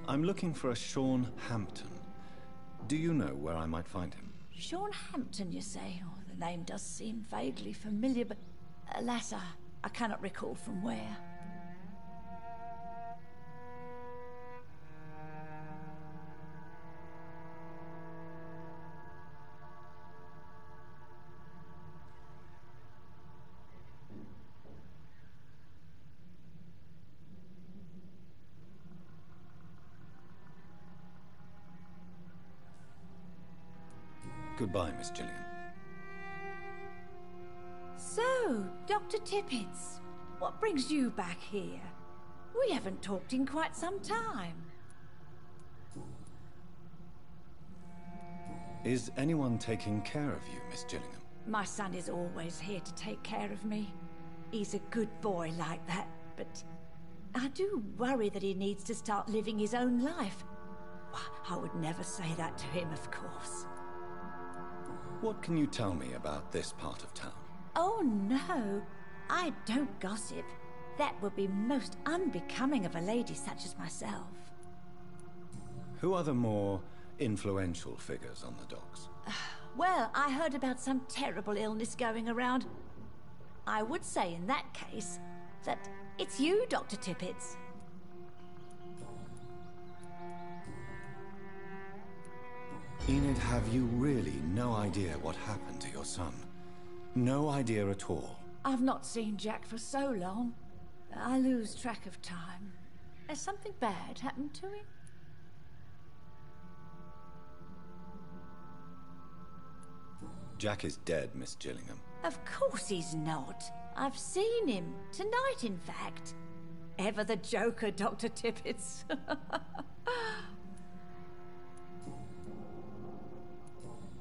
I'm looking for a Sean Hampton. Do you know where I might find him? Sean Hampton, you say? Oh, the name does seem vaguely familiar, but alas, I cannot recall from where. Goodbye, Miss Gillingham. So, Dr. Tippets, what brings you back here? We haven't talked in quite some time. Is anyone taking care of you, Miss Gillingham? My son is always here to take care of me. He's a good boy like that, but I do worry that he needs to start living his own life. I would never say that to him, of course. What can you tell me about this part of town? Oh, no. I don't gossip. That would be most unbecoming of a lady such as myself. Who are the more influential figures on the docks? Well, I heard about some terrible illness going around. I would say in that case that it's you, Dr. Tippets. Enid, have you really no idea what happened to your son? No idea at all? I've not seen Jack for so long. I lose track of time. Has something bad happened to him? Jack is dead, Miss Gillingham. Of course he's not. I've seen him. Tonight, in fact. Ever the joker, Dr. Tippets.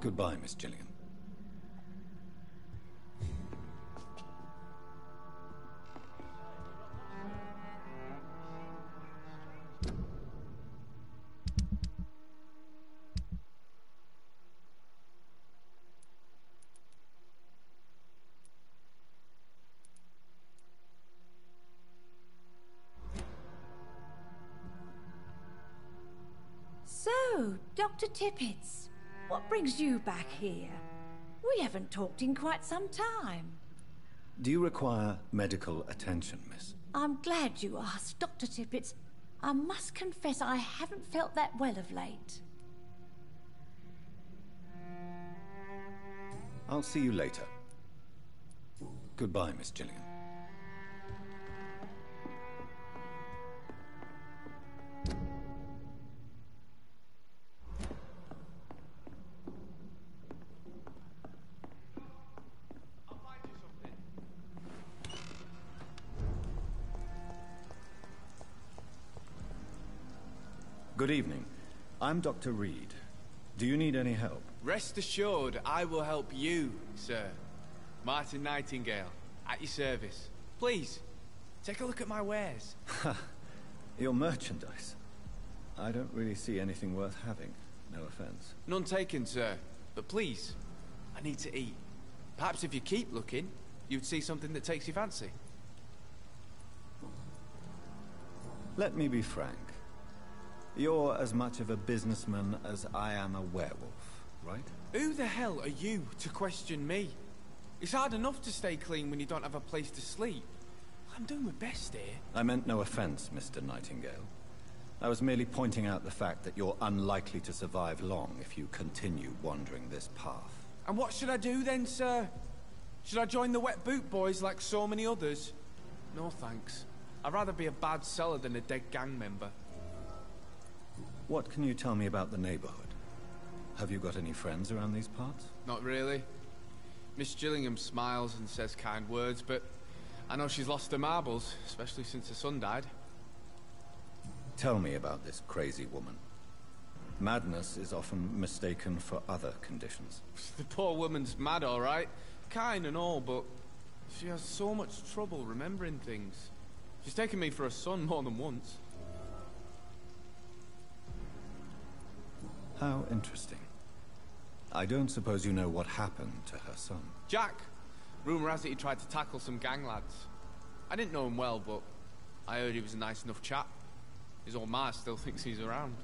Goodbye, Miss Gillingham. So, Dr. Tippets, what brings you back here? We haven't talked in quite some time. Do you require medical attention, miss? I'm glad you asked, Dr. Tippets. I must confess I haven't felt that well of late. I'll see you later. Goodbye, Miss Gillingham. Good evening. I'm Dr. Reed. Do you need any help? Rest assured, I will help you, sir. Martin Nightingale, at your service. Please, take a look at my wares. Your merchandise. I don't really see anything worth having. No offense. None taken, sir. But please, I need to eat. Perhaps if you keep looking, you'd see something that takes your fancy. Let me be frank. You're as much of a businessman as I am a werewolf, right? Who the hell are you to question me? It's hard enough to stay clean when you don't have a place to sleep. I'm doing my best here. I meant no offense, Mr. Nightingale. I was merely pointing out the fact that you're unlikely to survive long if you continue wandering this path. And what should I do then, sir? Should I join the Wet Boot Boys like so many others? No thanks. I'd rather be a bad seller than a dead gang member. What can you tell me about the neighborhood? Have you got any friends around these parts? Not really. Miss Gillingham smiles and says kind words, but I know she's lost her marbles, especially since her son died. Tell me about this crazy woman. Madness is often mistaken for other conditions. The poor woman's mad, all right. Kind and all, but she has so much trouble remembering things. She's taken me for a son more than once. How interesting. I don't suppose you know what happened to her son. Jack! Rumour has it he tried to tackle some gang lads. I didn't know him well, but I heard he was a nice enough chap. His old ma still thinks he's around.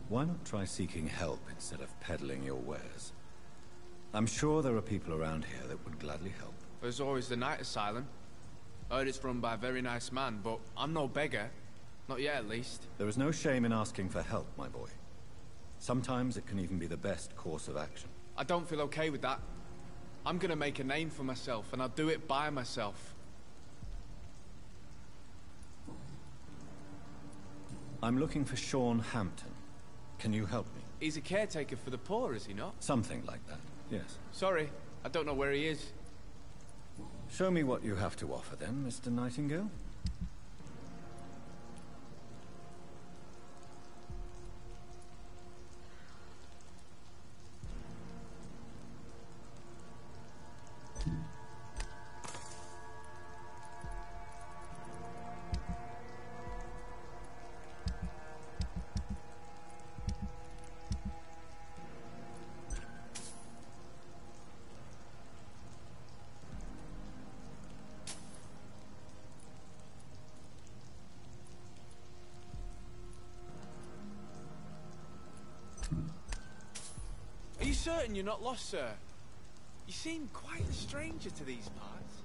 Why not try seeking help instead of peddling your wares? I'm sure there are people around here that would gladly help. There's always the night asylum. I heard it's run by a very nice man, but I'm no beggar. Not yet, at least. There is no shame in asking for help, my boy. Sometimes it can even be the best course of action. I don't feel okay with that. I'm gonna make a name for myself, and I'll do it by myself. I'm looking for Sean Hampton. Can you help me? He's a caretaker for the poor, is he not? Something like that, yes. Sorry, I don't know where he is. Show me what you have to offer then, Mr. Nightingale. Are you certain you're not lost, sir? You seem quite a stranger to these parts.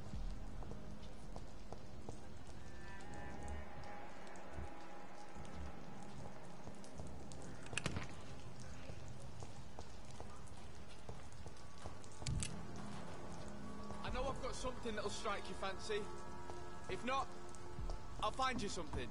I know I've got something that'll strike your fancy. If not, I'll find you something.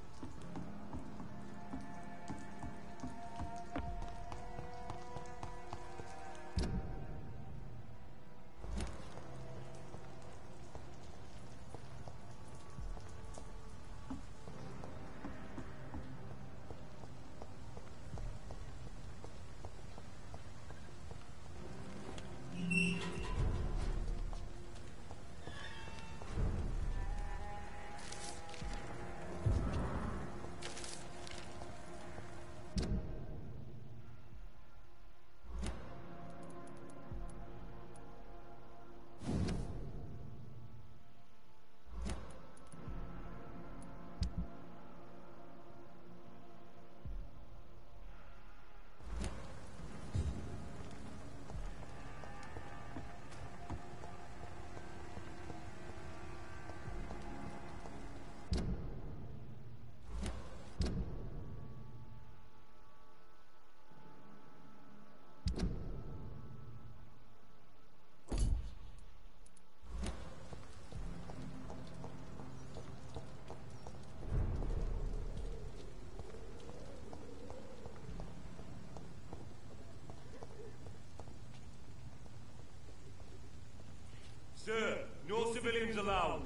Sir, no civilians allowed.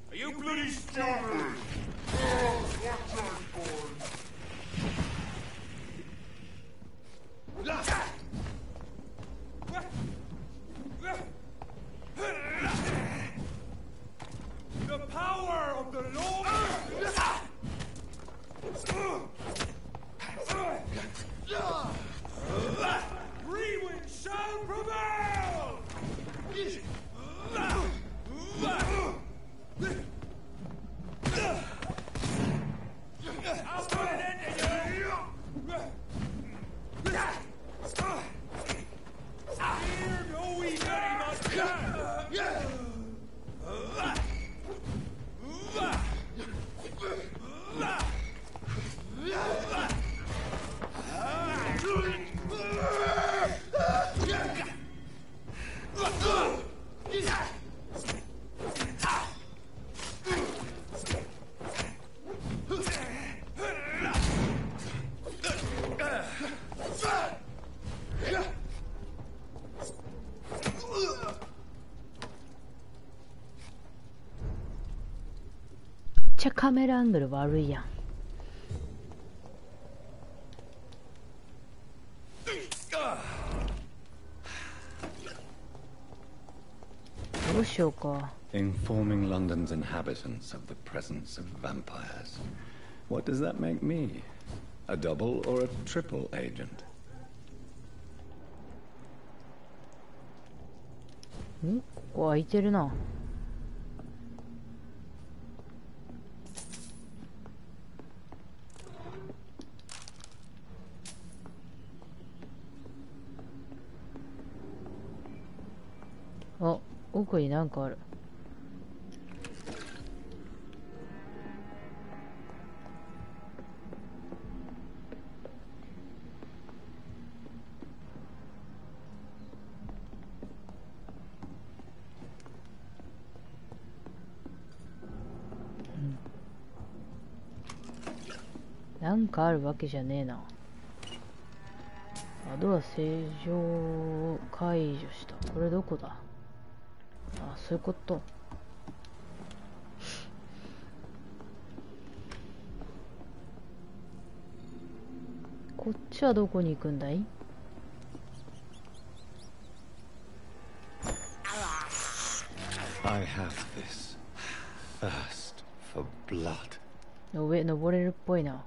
Are you bloody stupid? The power of the Lord! Rewind shall prevail! I'll put an end to you! Fear no evil, he must die! 진짜 카메라 앵글悪いやん。どうしようか。 Informing London's inhabitants of the presence of vampires. What does that make me? A double or a triple agent? ここ空いてるな。あ、奥になんかある。なんかあるわけじゃねえな。ドア正常解除した。これどこだ。あ、そういうこと。こっちはどこに行くんだい？ I have this thirst for blood. 上登れるっぽいな。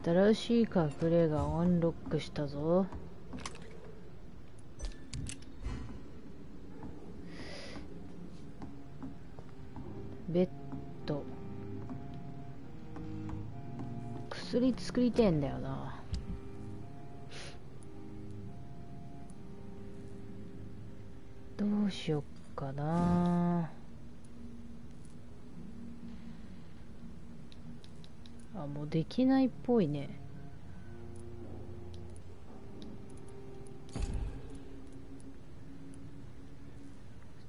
新しい隠れ家をアンロックしたぞ。ベッド。薬作りてえんだよな。どうしよっかな。あ、もうできないっぽいね。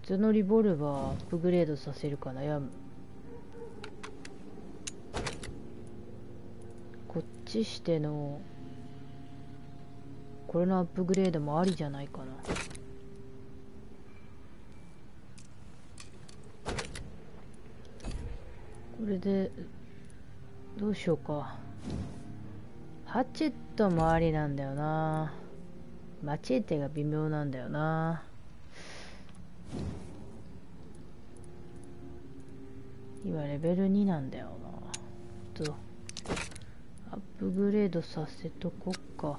普通のリボルバーアップグレードさせるか悩む。こっちしてのこれのアップグレードもありじゃないかな。これでどうしようか。ハチェットもありなんだよな。マチェーテが微妙なんだよな。今レベル2なんだよな。アップグレードさせとこっか。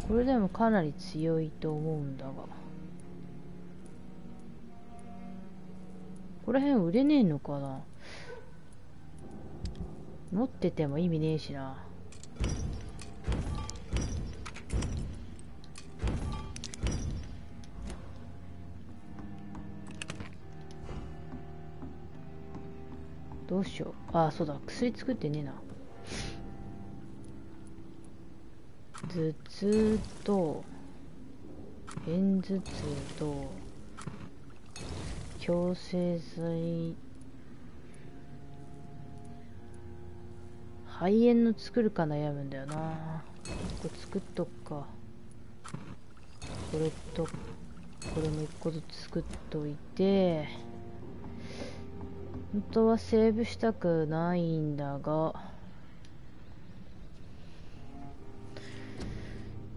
これでもかなり強いと思うんだが、この辺売れねえのかな。持ってても意味ねえしな。どうしよう。あ、そうだ、薬作ってねえな。頭痛と片頭痛と矯正剤、肺炎の作るか悩むんだよな。これ作っとくか。これとこれも一個ずつ作っといて、本当はセーブしたくないんだが、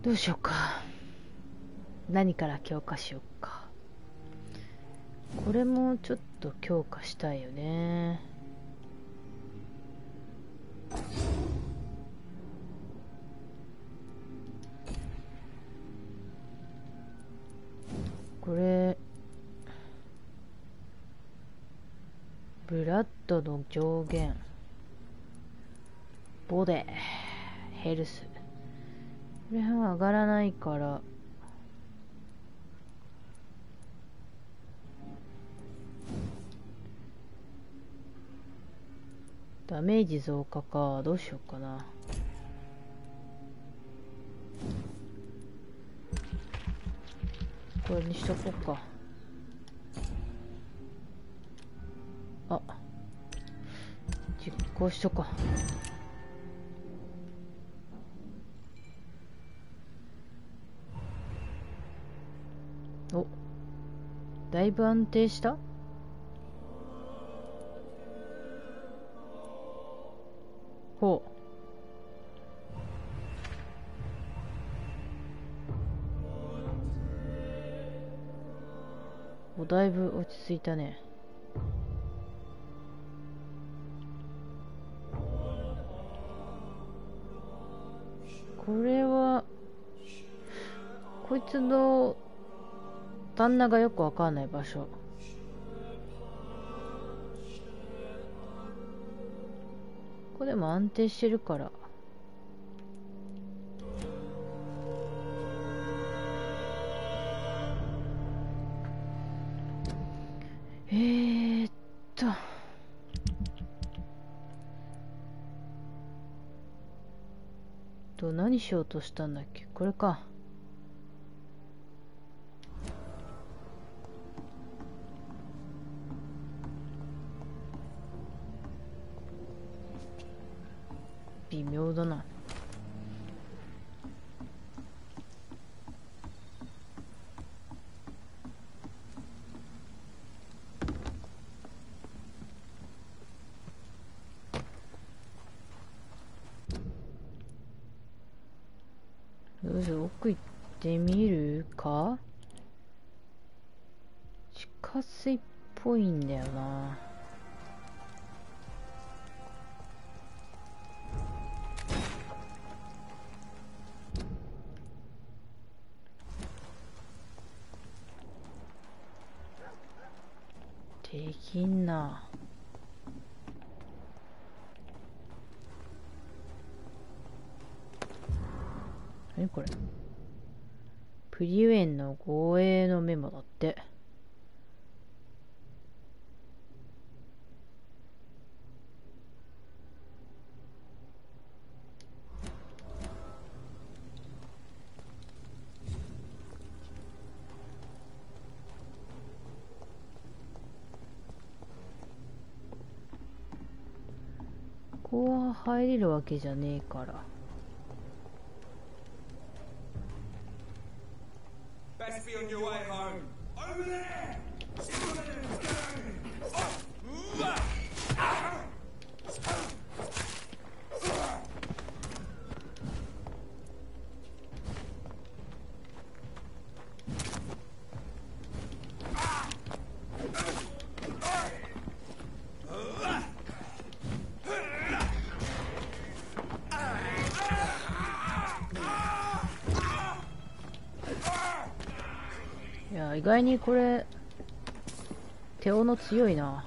どうしようか。何から強化しようか。これもちょっと強化したいよね。これブラッドの上限、ボデヘルス、これは上がらないから、ダメージ増加か。どうしようかな。これにしとこうか。あ、実行しとこう。お、だいぶ安定した。ほう。だいぶ落ち着いたね。これはこいつの旦那がよくわかんない場所。ここでも安定してるから。ーっ何しようとしたんだっけ。これか。微妙だな。どうぞ奥行ってみるか。地下水っぽいんだよな。できんな。何これ。プリウェンの護衛のメモだって。ここは入れるわけじゃねえから。Best be on your way home. Over there! Oh. いや、意外にこれ手斧強いな。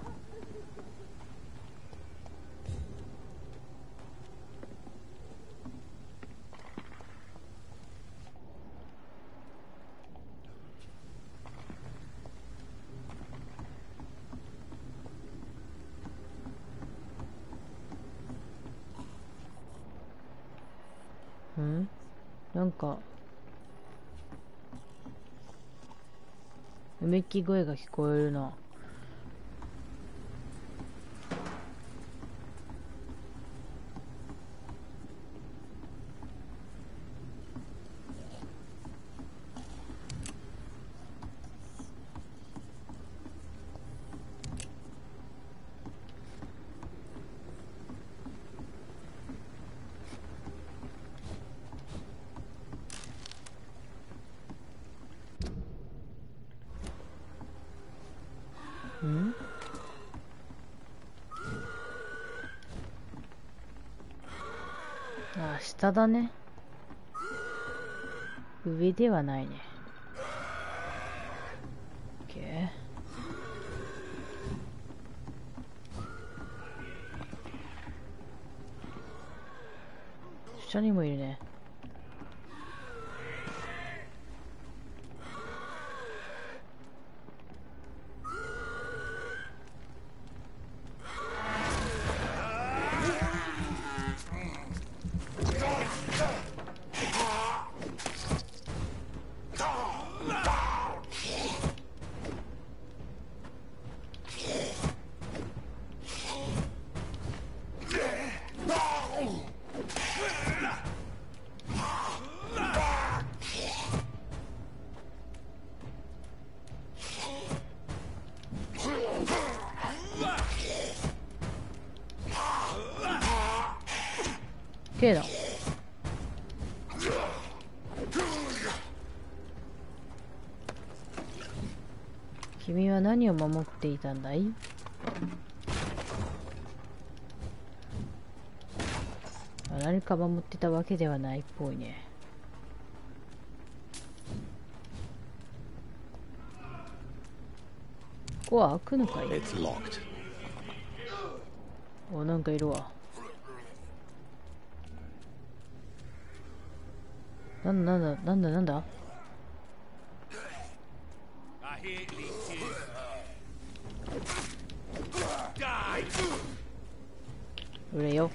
なんかうめき声が聞こえるな。あ、下だね。上ではないね。オッケー。下にもいるね。K だ。君は何を守っていたんだい？何か守ってたわけではないっぽいね。ここは開くのかい？お、なんかいるわ。なんだなんだなんだなんだ。売れよ。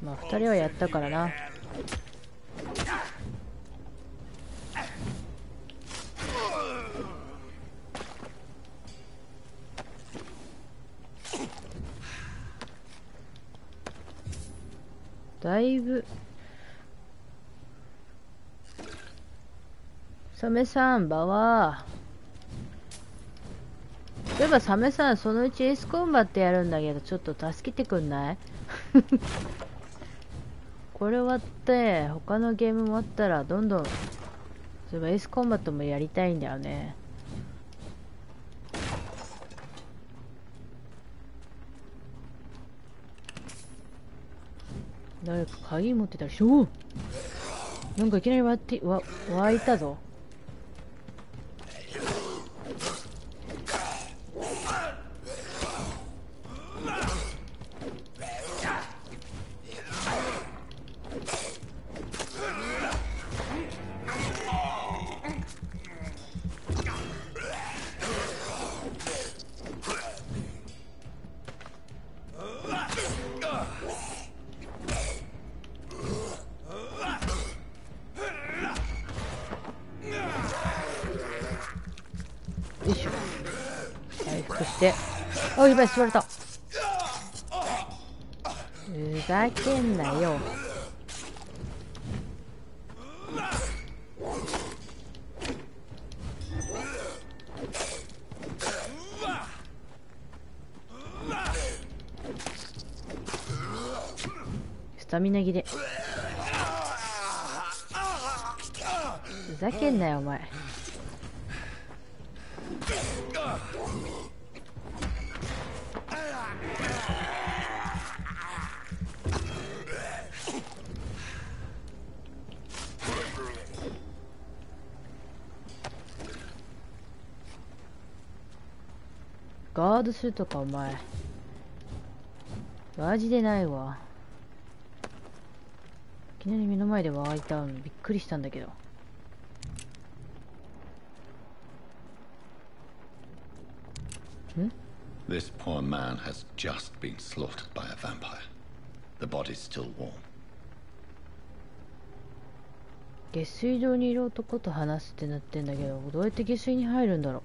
まあ2人はやったからな。だいぶサメさんばは例えばサメさんそのうちエースコンバットやるんだけどちょっと助けてくんない？これ終わって他のゲームもあったらどんどんそういえばエースコンバットもやりたいんだよね。誰か鍵持ってたらしょう。なんかいきなり湧いたぞ。よいしょ。回復して。あ、やばい、座れた。ふざけんなよ。スタミナ切れ。ふざけんなよお前。ガードするとかお前マジでないわ。いきなり目の前で湧いたのびっくりしたんだけど。ん？ This poor man has just been slaughtered by a vampire. The body's still warm. 下水道にいる男と話すってなってんだけど、どうやって下水に入るんだろう。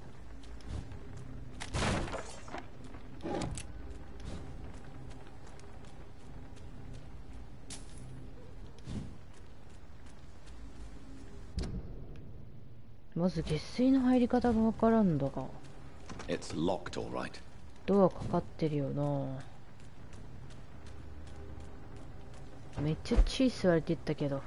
まず下水の入り方がわからんだが。It's locked, all right. ドアかかってるよな。めっちゃ血吸われていったけど。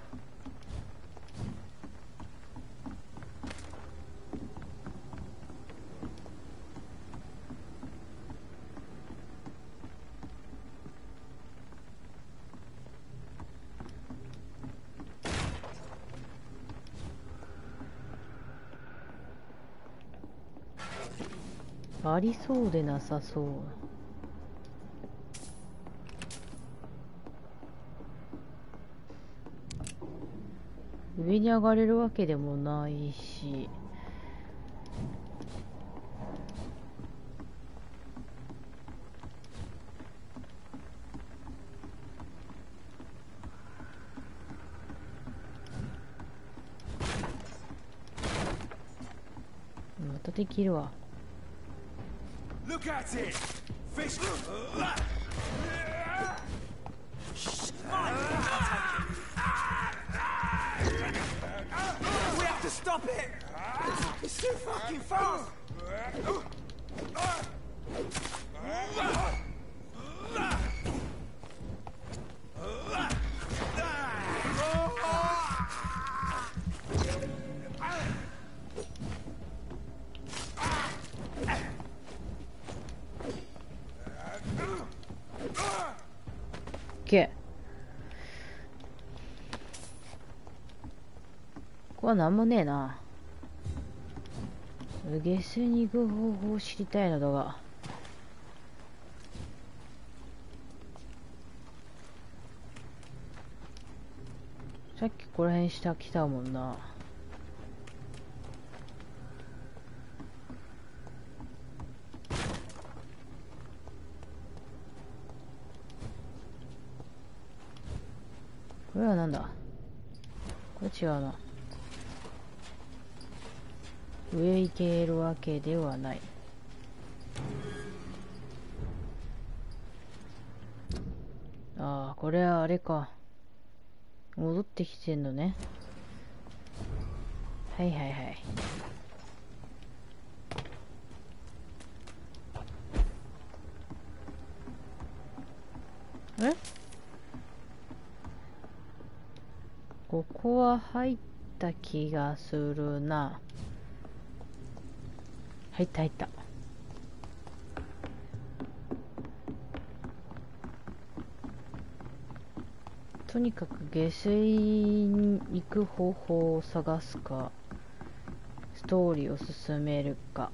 ありそうでなさそう。上に上がれるわけでもないし。またできるわ。Look at it! Fish! We have to stop it! It's too fucking fast! こはなんもねえな。下水に行く方法を知りたいのだが。さっきここら辺下来たもんな。これはなんだ。これ違うな。上行けるわけではない。ああ、これはあれか。戻ってきてんのね。はいはいはい。え？ここは入った気がするな。入った入った。とにかく下水に行く方法を探すか、ストーリーを進めるか。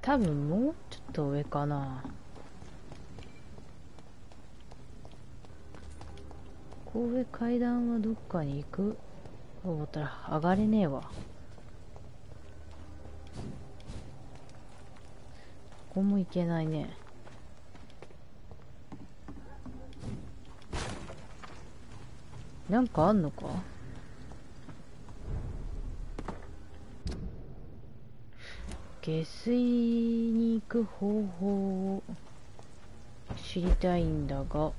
多分もうちょっと上かな。こう上階段はどっかに行くと思ったら上がれねえわ。ここも行けないね。なんかあんのか？下水に行く方法を知りたいんだが、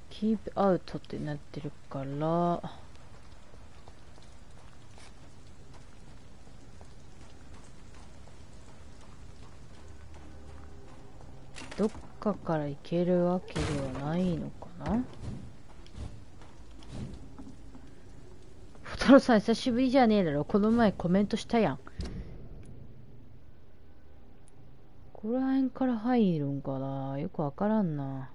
キープアウトってなってるから、どっかから行けるわけではないのかな。太郎さん久しぶりじゃねえだろ。この前コメントしたやん。ここら辺から入るんかな、よくわからんな。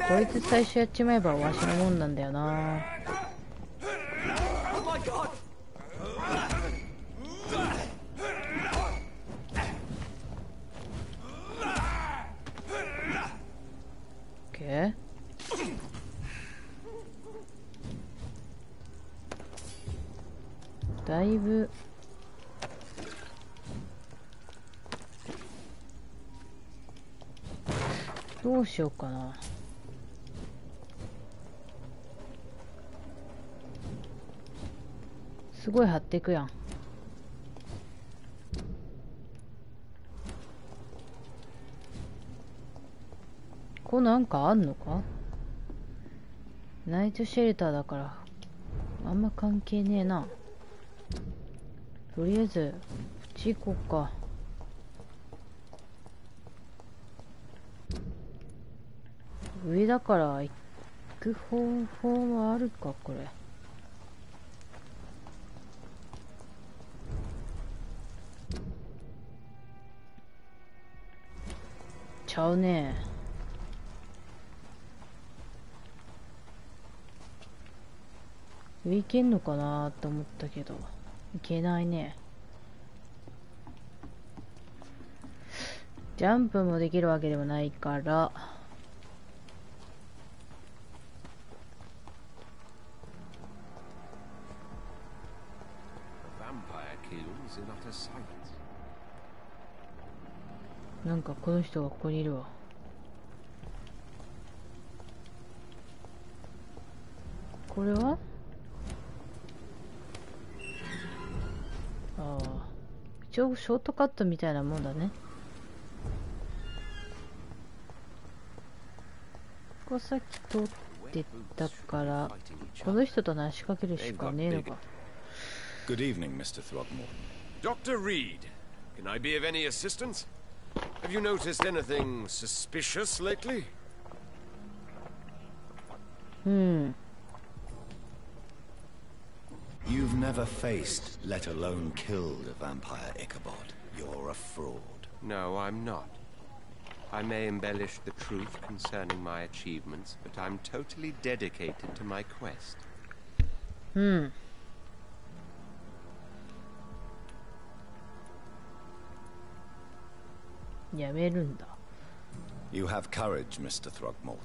こいつ最初やっちまえばわしのもんなんだよな。だいぶどうしようかな。すごい張っていくやん。こうなんかあんのか？ナイトシェルターだからあんま関係ねえな。とりあえずこっち行こうか。上だから行く方法はあるか。これちゃうね。上行けんのかなと思ったけどいけないね。ジャンプもできるわけでもないから、なんかこの人がここにいるわ。これは一応ショートカットみたいなもんだね。ここさっき通ってたからこの人と話しかけるしかねえのか。 Good evening, Mr. Throgmorton. Dr. Reed, can I be of any assistance? Have you noticed anything suspicious lately? You've never faced, let alone killed a vampire, Ichabod. You're a fraud. No, I'm not. I may embellish the truth concerning my achievements, but I'm totally dedicated to my quest. やめるんだ。 You have courage, Mr. Throgmorton.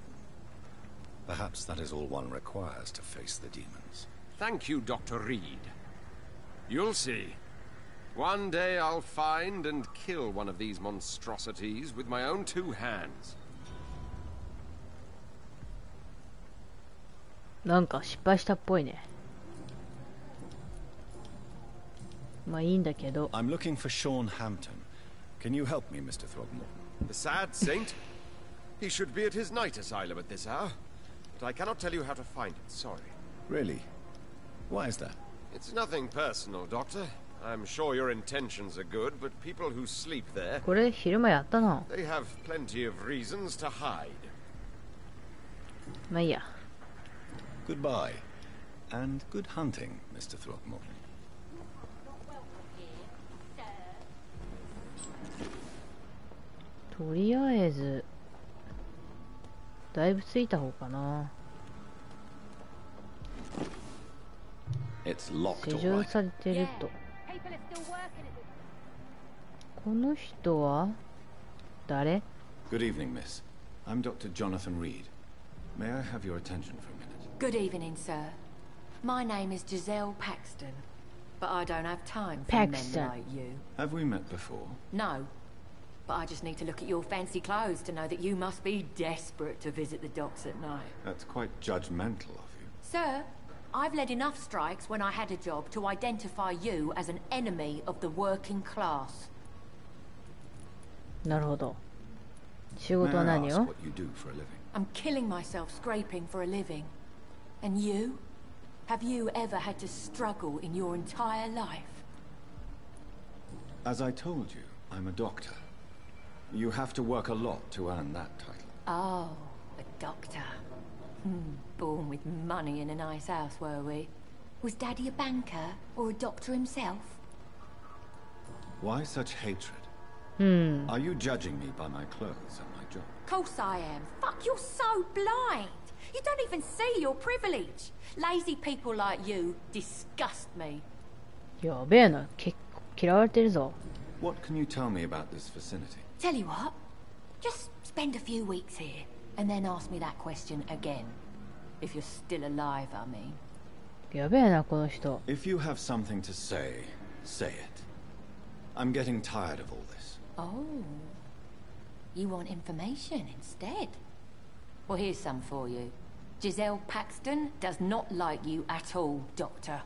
Perhaps that is all one requires to face the demons. Thank you, Dr. Reed. You'll see. One day I'll find and kill one of these monstrosities with my own two hands. なんか失敗したっぽいね。まあいいんだけど。 I'm looking for Sean Hampton. Can you help me, Mr. Throgmorton? The sad saint? He should be at his night asylum at this hour. But I cannot tell you how to find it, sorry. Really? Why is that? It's nothing personal, Doctor. I'm sure your intentions are good, but people who sleep there, これ昼間やったな。 they have plenty of reasons to hide. まあいいや。 Goodbye. And good hunting, Mr. Throgmorton. とりあえずだいぶついた方かな。 It's locked, 施 all 錠 right. されてると。この人は誰？ Good evening, miss. I'm Dr. Jonathan Reed. May I have your attention for a minute? Good evening, sir. My name is Giselle Paxton, but I don't have time for Paxton. men like you. Have we met before? No, but I just need to look at your fancy clothes to know that you must be desperate to visit the docks at night. That's quite judgmental of you. Sir, I've led enough strikes when I had a job to identify you as an enemy of the working class. なるほど。仕 May 事は I 何 ask を？ what you do for a living? I'm killing myself scraping for a living. And you? Have you ever had to struggle in your entire life? As I told you, I'm a doctor. You have to work a lot to earn that title. Oh, a doctor. Born with money in a nice house, were we? Was Daddy a banker or a doctor himself? Why such hatred? Are you judging me by my clothes and my job? Course I am. Fuck, you're so blind. You don't even see your privilege. Lazy people like you disgust me. やべえな。結構嫌われてるぞ。 What can you tell me about this vicinity? Tell you what, just spend a few weeks here and then ask me that question again. If you're still alive, I mean. やべえなこの人。 If you have something to say, say it. I'm getting tired of all this. Oh. You want information instead? Well, here's some for you. Giselle Paxton does not like you at all, Doctor.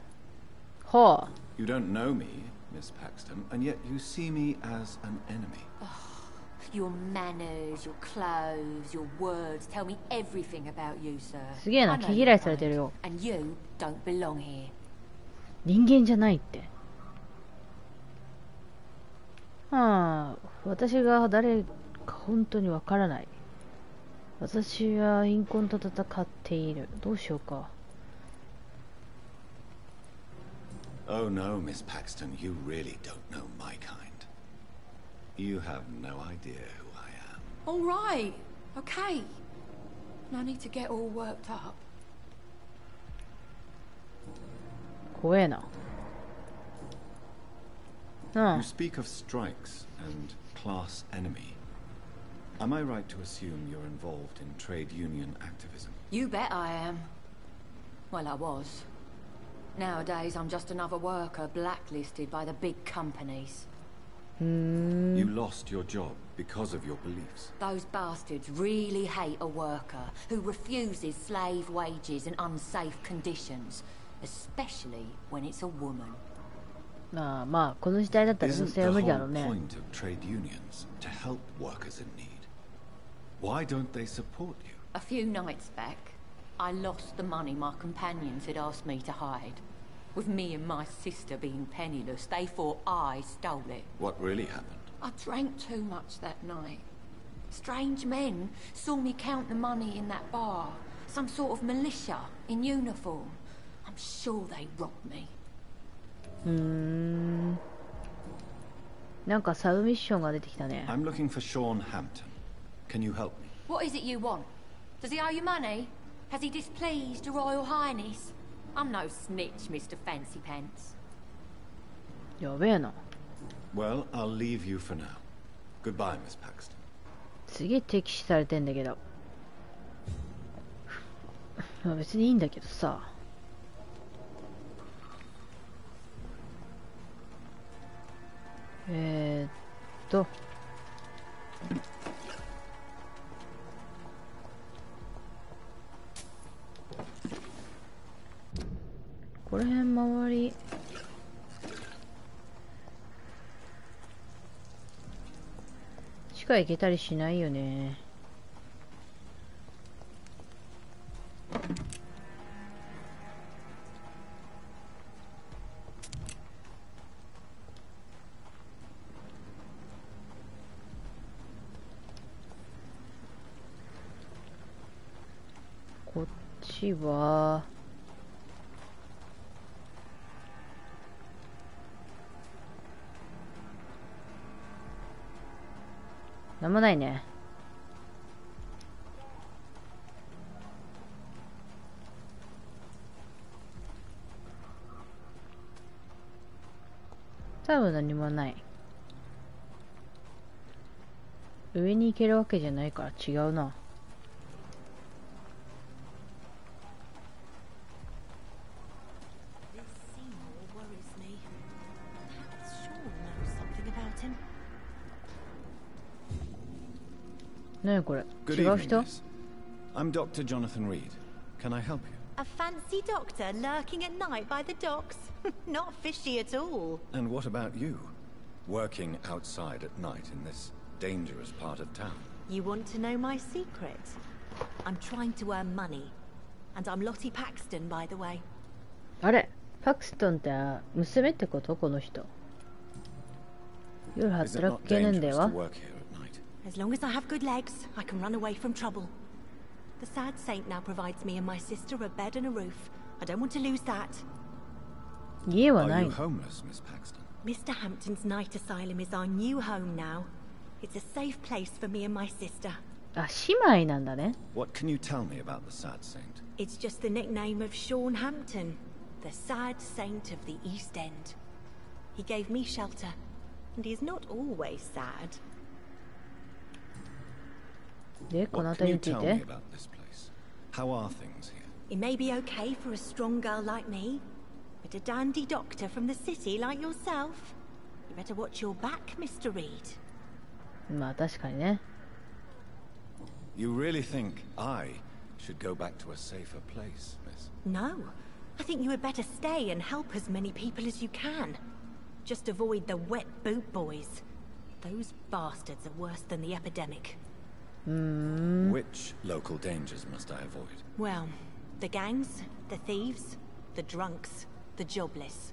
はあ。 You don't know me, Miss Paxton, and yet you see me as an enemy. Your manners, your clothes, your words tell me everything about you, sir. すげえな。 I know 毛 your 嫌いされてる kind, よ。 and you don't belong here. 人間じゃないって。はあ、私が誰か本当にわからない。私は貧困と戦っている。どうしようか。 Oh no, Miss Paxton, you really don't know my kind. You have no idea who I am. All right, okay. No need to get all worked up. 怖えな。な You あ、 speak of strikes and class enemy. Am I right to assume you're involved in trade union activism? You bet I am. Well, I was. Nowadays, I'm just another worker blacklisted by the big companies. You lost your job because of your beliefs. Those bastards really hate a worker who refuses slave wages and unsafe conditions, especially when it's a woman. まあまあこの時代だったら女 Isn't 性 the は無理だ whole ろうね。 point of trade unions to help workers in need? Why don't they support you? A few nights back, I lost the money my companions had asked me to hide. With me and my sister being penniless, they thought I stole it. What really happened? I drank too much that night. Strange men saw me count the money in that bar. Some sort of militia in uniform. I'm sure they robbed me. なんかサブミッションが出てきたね。 I'm looking for Sean Hampton. Can you help me? What is it you want? Does he owe you money? Has he displeased your Royal Highness? I'm no snitch, Mr. Fancy Pants. やべえな。 Well, I'll leave you for now. Goodbye, Miss Paxton. すげえ敵視されてんだけど。まあ別にいいんだけどさ。この辺周り地下行けたりしないよね。こっちはなんもないね。多分何もない。上に行けるわけじゃないから違うな。何これ？ Good 違う evening, 人？ miss. I'm Dr. Jonathan Reed. Can I help you? A fancy doctor lurking at night by the docks? Not fishy at all. And what about you? Working outside at night in this dangerous part of town. You want to know my secret? I'm trying to earn money. And I'm Lottie Paxton, by the way. あれ？パクストンって娘ってこと？この人。夜 Is it 働 not けねえんだ dangerous よ to。work here at night? As long as I have good legs, I can run away from trouble. The sad saint now provides me and my sister a bed and a roof. I don't want to lose that. 家は Are ない you の？ homeless, Miss Paxton? Mr. Hampton's night asylum is our new home now. It's a safe place for me and my sister. あ、姉妹なんだね。 What can you tell me about the sad saint? It's just the nickname of Sean Hampton, the sad saint of the East End. He gave me shelter, and he is not always sad. で、この What 辺 can り you につい tell me て。 about this place? How are things here? It may be okay for a strong girl like me, but a dandy doctor from the city like yourself, you better watch your back, Mr. Reed. まあ確かにね。 You really think I should go back to a safer place, miss? No, I think you had better stay and help as many people as you can. Just avoid the wet boot boys. Those bastards are worse than the epidemic. Which local dangers must I avoid? Well, the gangs, the thieves, the drunks, the jobless.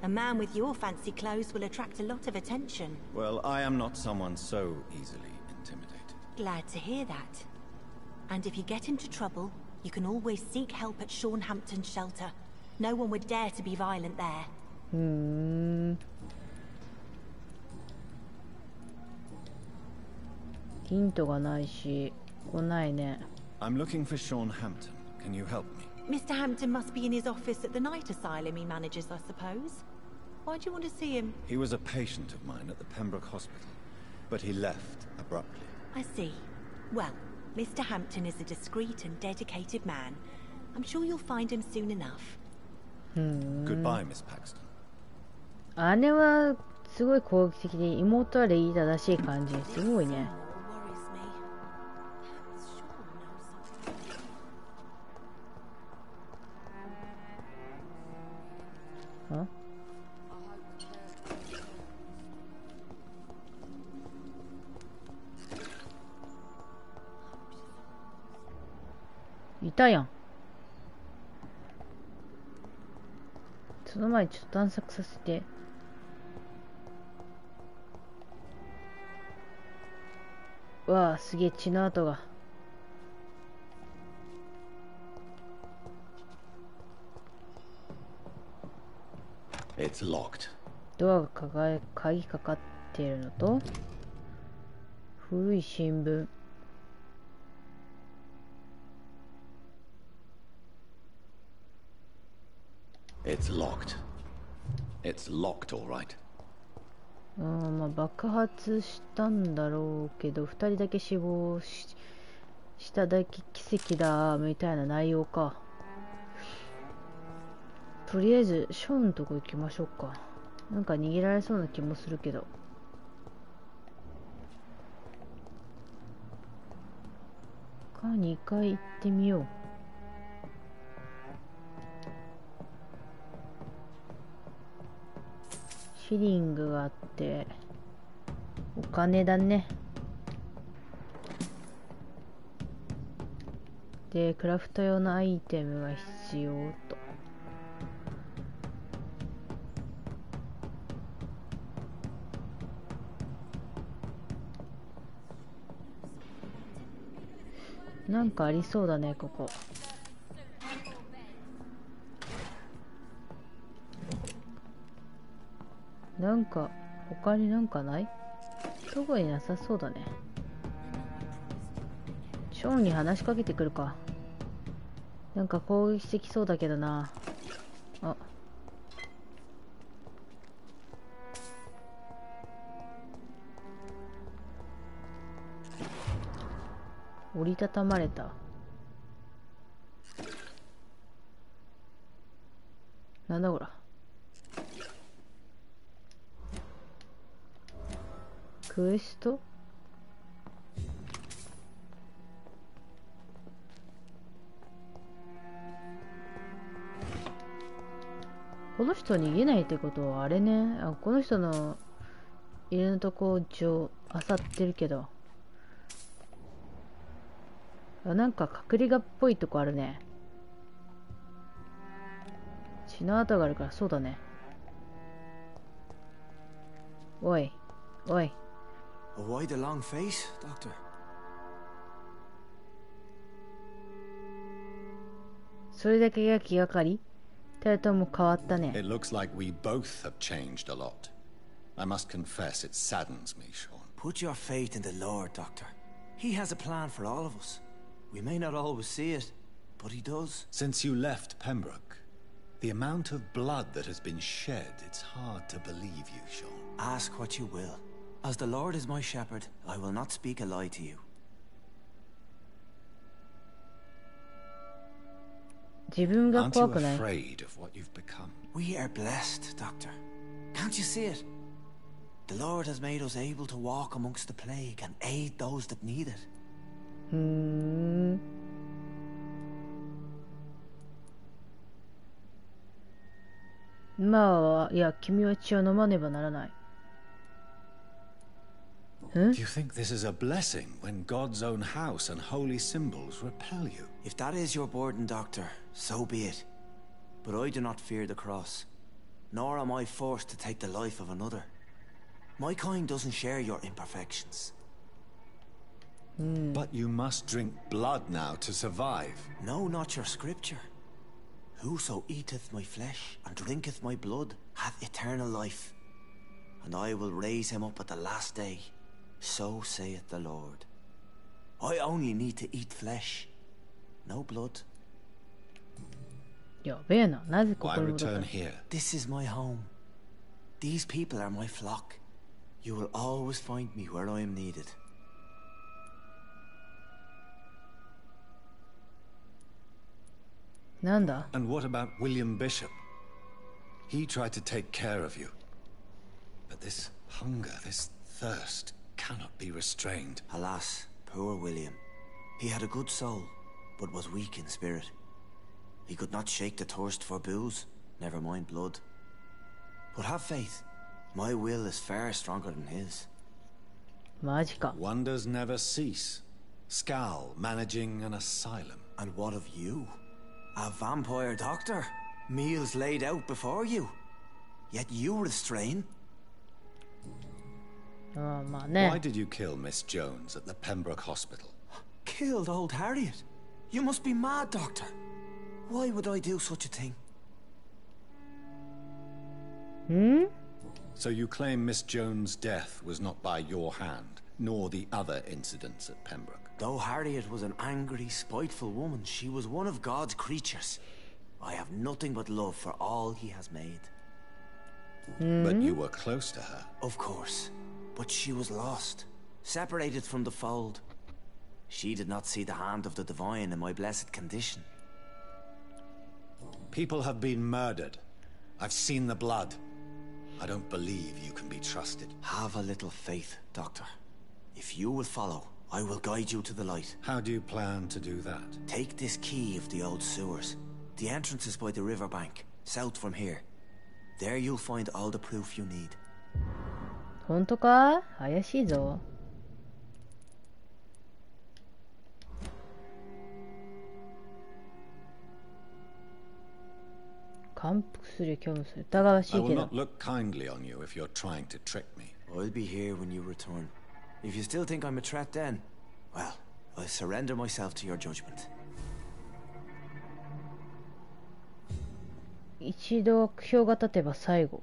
A man with your fancy clothes will attract a lot of attention. Well, I am not someone so easily intimidated. Glad to hear that. And if you get into trouble, you can always seek help at Sean Hampton's shelter. No one would dare to be violent there. ヒントがないし、来ないね。 I'm looking for Sean Hampton. Can you help me? Mr. Hampton must be in his office at the night asylum he manages, I suppose. Why do you want to see him? He was a patient of mine at the Pembroke Hospital, but he left abruptly. I see. Well, Mr. Hampton is a discreet and dedicated man. I'm sure you'll find him soon enough. Goodbye, Miss Paxton. 姉はすごい攻撃的で、妹は礼儀正しい感じ。すごいね。 Worries me. Sean knows something. あ？いたやん。その前にちょっと探索させて。わあ、すげえ血の跡が。It's locked. ドアが鍵かかっているのと、古い新聞。It's locked. It's locked, all right. まあ爆発したんだろうけど、二人だけ死亡しただけ奇跡だみたいな内容か。とりあえずショーンのとこ行きましょうか。なんか逃げられそうな気もするけど。2回行ってみよう。シリングがあってお金だね。でクラフト用のアイテムが必要と。なんかありそうだねここ。なんか他になんかない？特になさそうだね。ショーンに話しかけてくるか。なんか攻撃してきそうだけどな。あ、折りたたまれた。なんだこら。クエスト？この人逃げないってことはあれね。あ、この人の家のとこ漁ってるけど。あ、なんか隠れ家っぽいとこあるね。血の跡があるからそうだね。おいおい。Why the long face, Doctor? それだけが気がかり？二人とも変わったね。 It looks like we both have changed a lot. I must confess, it saddens me, Sean. Put your faith in the Lord, Doctor. He has a plan for all of us. We may not always see it, but he does. Since you left Pembroke, the amount of blood that has been shed, it's hard to believe you, Sean. Ask what you will. As the Lord is my shepherd, I will not speak a lie to you. 自分が Aren't 怖 you くない？ afraid of what you've become? We are blessed, Doctor. Can't you see it? The Lord has made us able to walk amongst the plague and aid those that need it. まあ、いや、君は血を飲まねばならない。Do you think this is a blessing when God's own house and holy symbols repel you? If that is your burden, Doctor, so be it. But I do not fear the cross, nor am I forced to take the life of another. My kind doesn't share your imperfections. But you must drink blood now to survive. No, not your scripture. Whoso eateth my flesh and drinketh my blood hath eternal life, and I will raise him up at the last day. So saith the Lord. I only need to eat flesh, no blood. やべえな。なぜこ Why こに戻った return here? This is my home. These people are my flock. You will always find me where I am needed. なんだ？ And what about William Bishop? He tried to take care of you. But this hunger, this thirst, cannot be restrained. Alas, poor William. He had a good soul, but was weak in spirit. He could not shake the thirst for booze, never mind blood. But have faith. My will is far stronger than his. マジか。 Wonders never cease. Scal managing an asylum. And what of you? A vampire doctor? Meals laid out before you? Yet you restrain? Why did you kill Miss Jones at the Pembroke Hospital? Killed old Harriet? You must be mad, Doctor. Why would I do such a thing? So you claim Miss Jones' death was not by your hand, nor the other incidents at Pembroke? Though Harriet was an angry, spiteful woman, she was one of God's creatures. I have nothing but love for all he has made. But you were close to her. Of course. But she was lost, separated from the fold. She did not see the hand of the divine in my blessed condition. People have been murdered. I've seen the blood. I don't believe you can be trusted. Have a little faith, Doctor. If you will follow, I will guide you to the light. How do you plan to do that? Take this key of the old sewers. The entrance is by the riverbank, south from here. There you'll find all the proof you need. 本当か？怪しいぞ。感服する、虚無する、疑わしいけど。I will not look kindly on you if you're trying to trick me. I'll be here when you return. If you still think I'm a threat then, well, I'll surrender myself to your judgment. 一度悪評が立てば最後。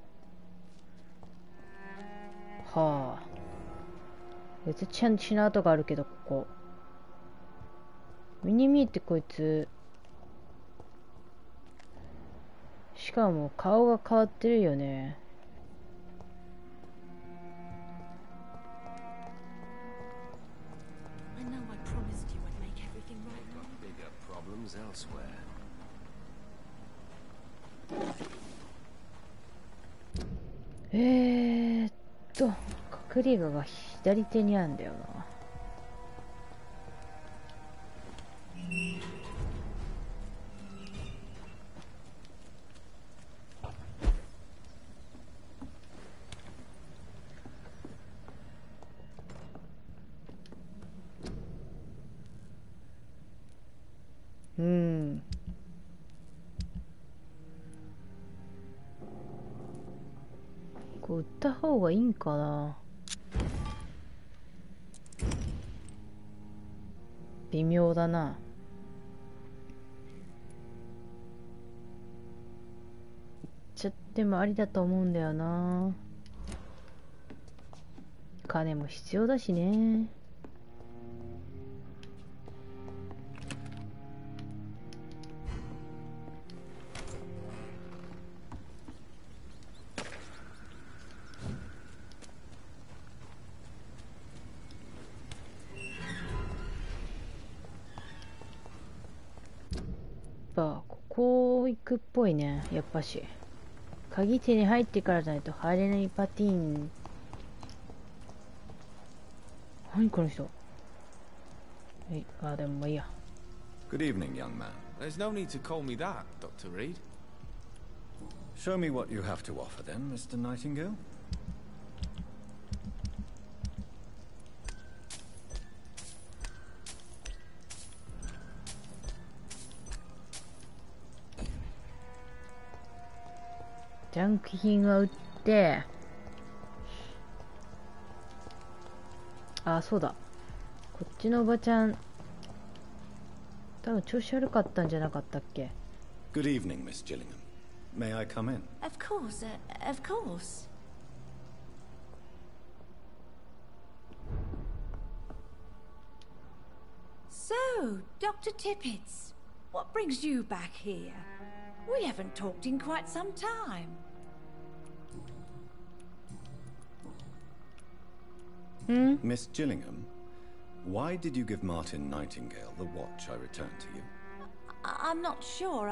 はあ。別にちゃんと死ぬ跡があるけど、ここ。目に見えてこいつ。しかも顔が変わってるよね。隠れ家が左手にあるんだよな。こう売った方がいいんかな。微妙だな。売っちゃってもありだと思うんだよな。金も必要だしね。ここ行くっぽいね、やっぱし。鍵手に入ってからじゃないと入れないパティーン。何この人。でもまあいいや。Good evening, young man. There's no need to call me that, Dr. Reed. Show me what you have to offer then, Mr. Nightingale.ジャンク品は売って、そうだ。こっちのおばちゃん、多分調子悪かったんじゃなかったっけ。Good evening, Miss Gillingham. May I come in? Of course, of course. So, Dr. Tippets, what brings you back here? We haven't talked in quite some time. Miss Gillingham, why did you give Martin Nightingale the watch I returned to you? I'm not sure.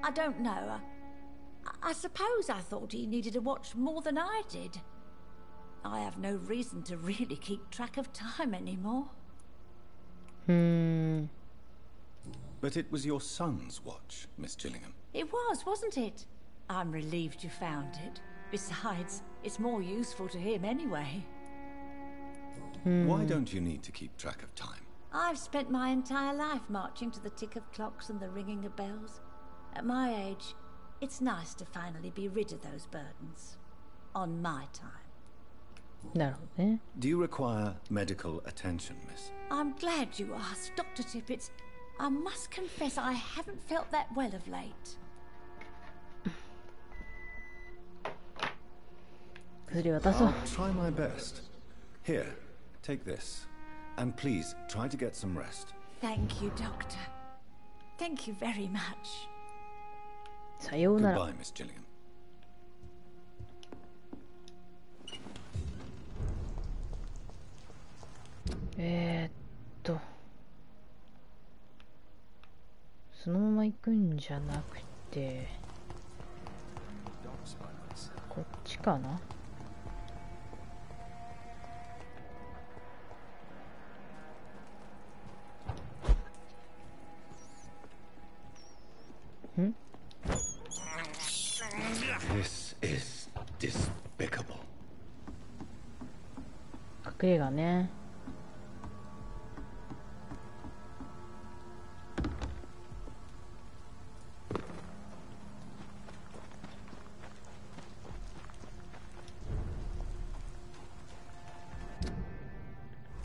I don't know. I suppose I thought he needed a watch more than I did. I have no reason to really keep track of time anymore. But it was your son's watch, Miss Gillingham. It was, wasn't it? I'm relieved you found it. Besides, it's more useful to him anyway. Why don't you need to keep track of time? I've spent my entire life marching to the tick of clocks and the ringing of bells. At my age, it's nice to finally be rid of those burdens. On my time. なるほどね。 Do you require medical attention, miss? I'm glad you asked, Dr. Tippett. I must confess I haven't felt that well of late. 薬渡そう。 I'll try my best. Here, take this. And please, try to get some rest. Thank you, Doctor. Thank you very much. さようなら。 Goodbye, Miss Gillingham. そのまま行くんじゃなくてこっちかな。ん？ This is despicable. 隠れ家ね。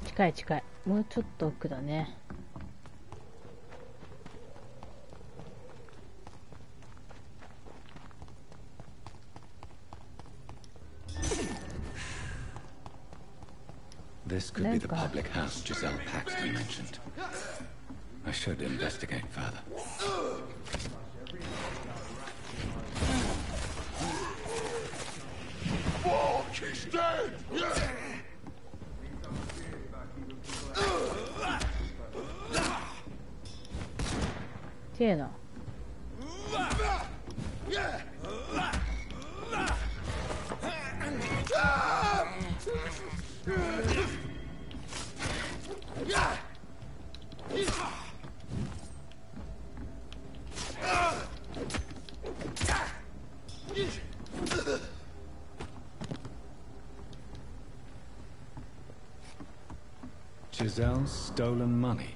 近い近い。もうちょっと奥だね。This could be the public house Giselle Paxton mentioned. I should investigate further. Whoa, she's dead! Tjena. Giselle's stolen money.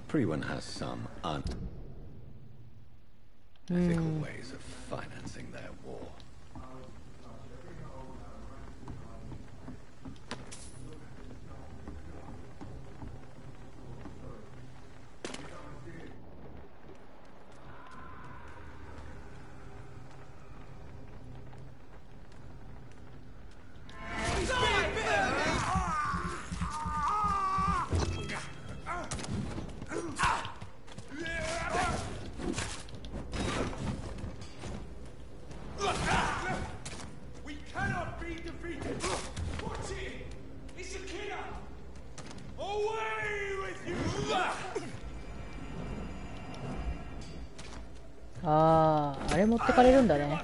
Prewen has some unethical ways of financing their war. We cannot be defeated! What's it? It's a killer! Away with you! ああ、あれ持ってかれるんだね。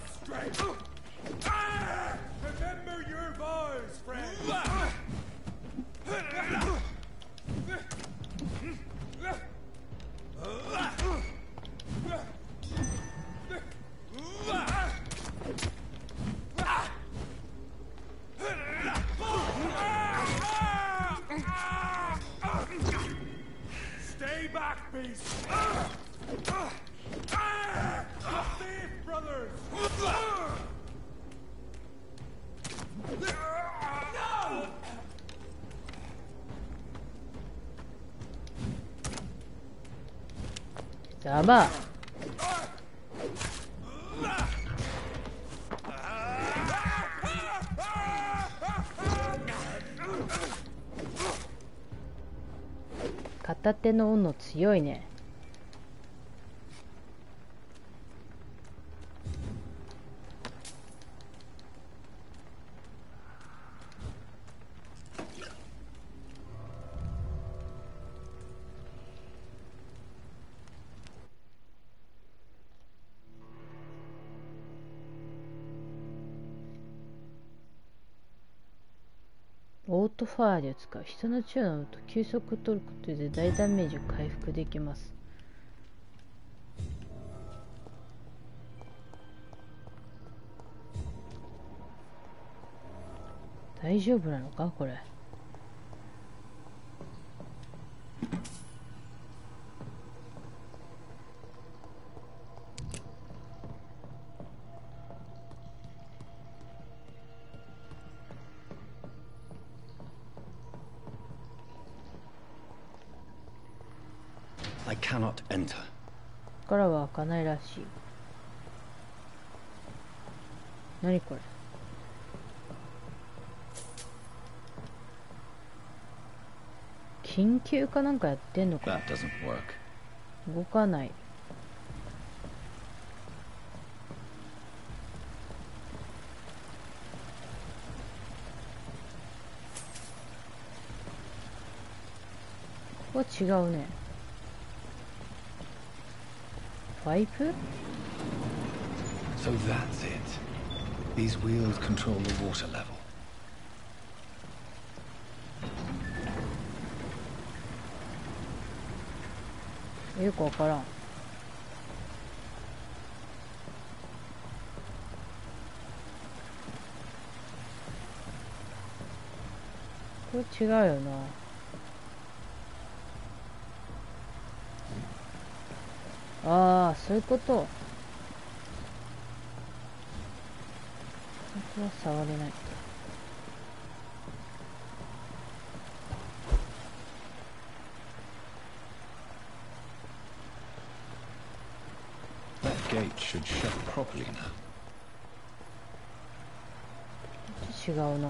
Remember your vows, friend! Stay back, beast! Thief brothers! No! ざまあ。片手の斧強いね。オートファールを使う。人の血を飲むと急速を取ることで大ダメージを回復できます。大丈夫なのかこれ。I cannot enter. からは開かないらしい。何これ。緊急かなんかやってんのか。 That doesn't work. 動かない。ここ違うね。パイプ？ So that's it. These wheels control the water level. よくわからん。これ違うよな。ああ、そういうこと。ここは触れない。That gate should shut properly now. 違うな。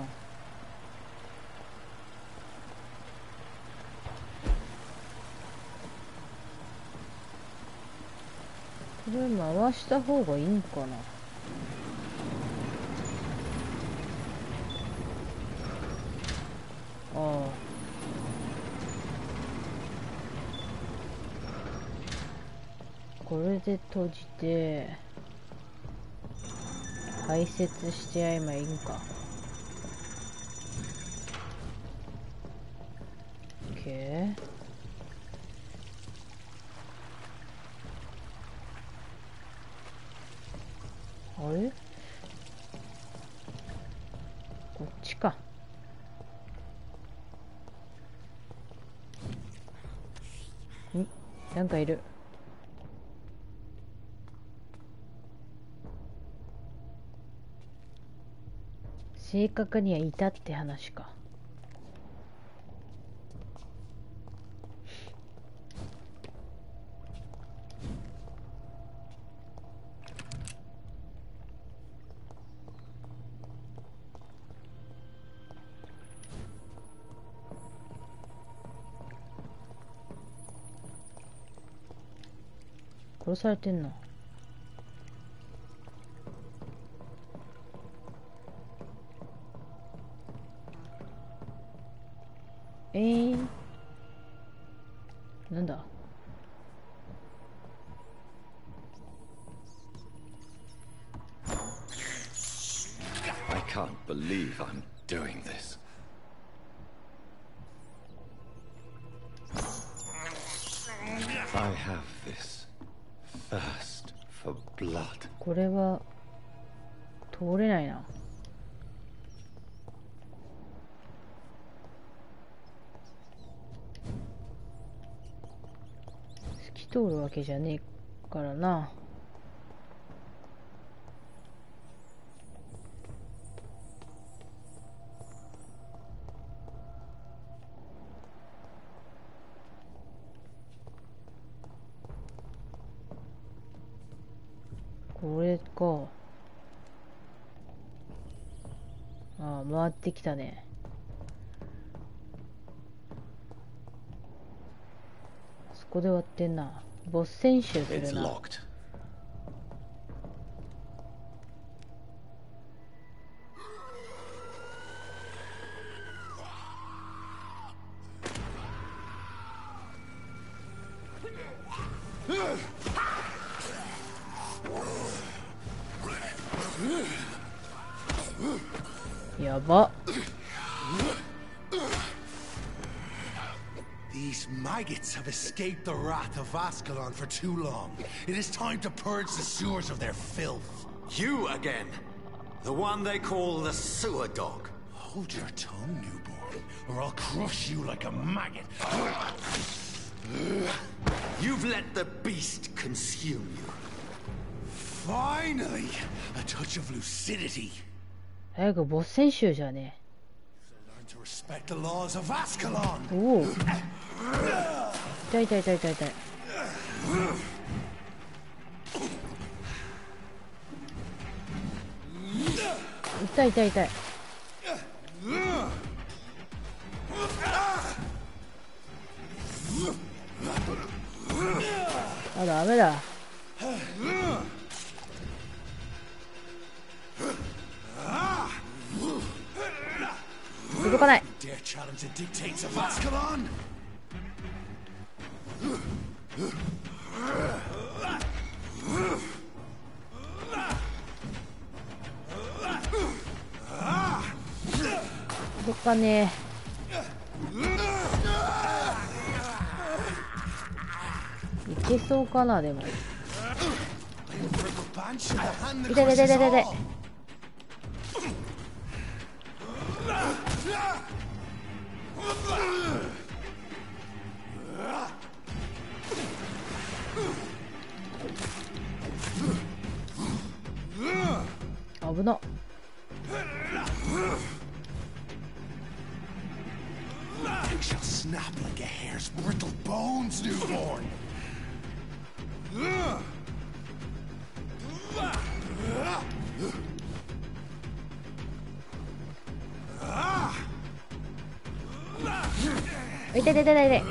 これ回した方がいいんかな。ああ。これで閉じて排泄してやえばいいんか。OK。あれ？こっちか。なんかいる。正確にはいたって話か。殺されてんな。なんだ。I can't believe I'm doing this. I have this thirst for blood. これは通れないな。透き通るわけじゃねえからな。これか。ああ、回ってきたね。そこで割ってんな。ボス選手するな。やば。These maggots have escaped the wrath of Ascalon for too long. It is time to purge the sewers of their filth. You again. The one they call the sewer dog. Hold your tongue, newborn, or I'll crush you like a maggot. You've let the beast consume you. Finally, a touch of lucidity. 早くボス選手じゃね。 Learn to respect the laws of Ascalon. おお。痛い痛い痛い痛い痛い。痛い痛い痛い。あ、ダメだ。届かない。届かねえ。いけそうかな、でも。痛い痛い痛い痛い痛い。危なっ。You shall snap like a hare's brittle bones, newborn. Ê, đây, đây, đây, đây, đây.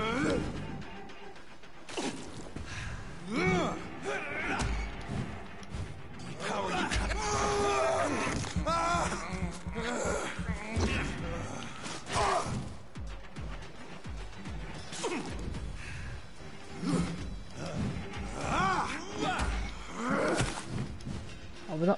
Ồ, đó.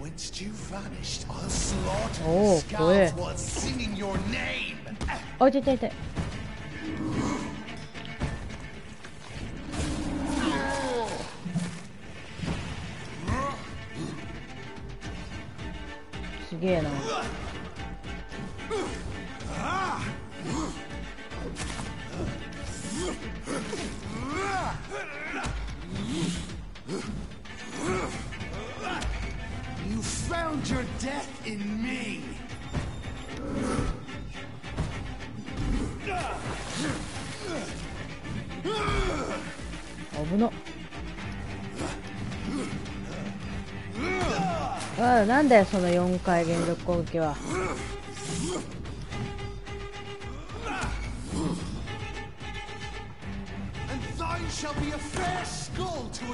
Once you vanished, I'll slaughter Oh, the scouts boy. while singing your name. Ôi, trời, trời, trời. Sige na. You found your death in me. Oh, no. ああ、なんだよその4回連続攻撃は。And thine shall be a fair skull to a...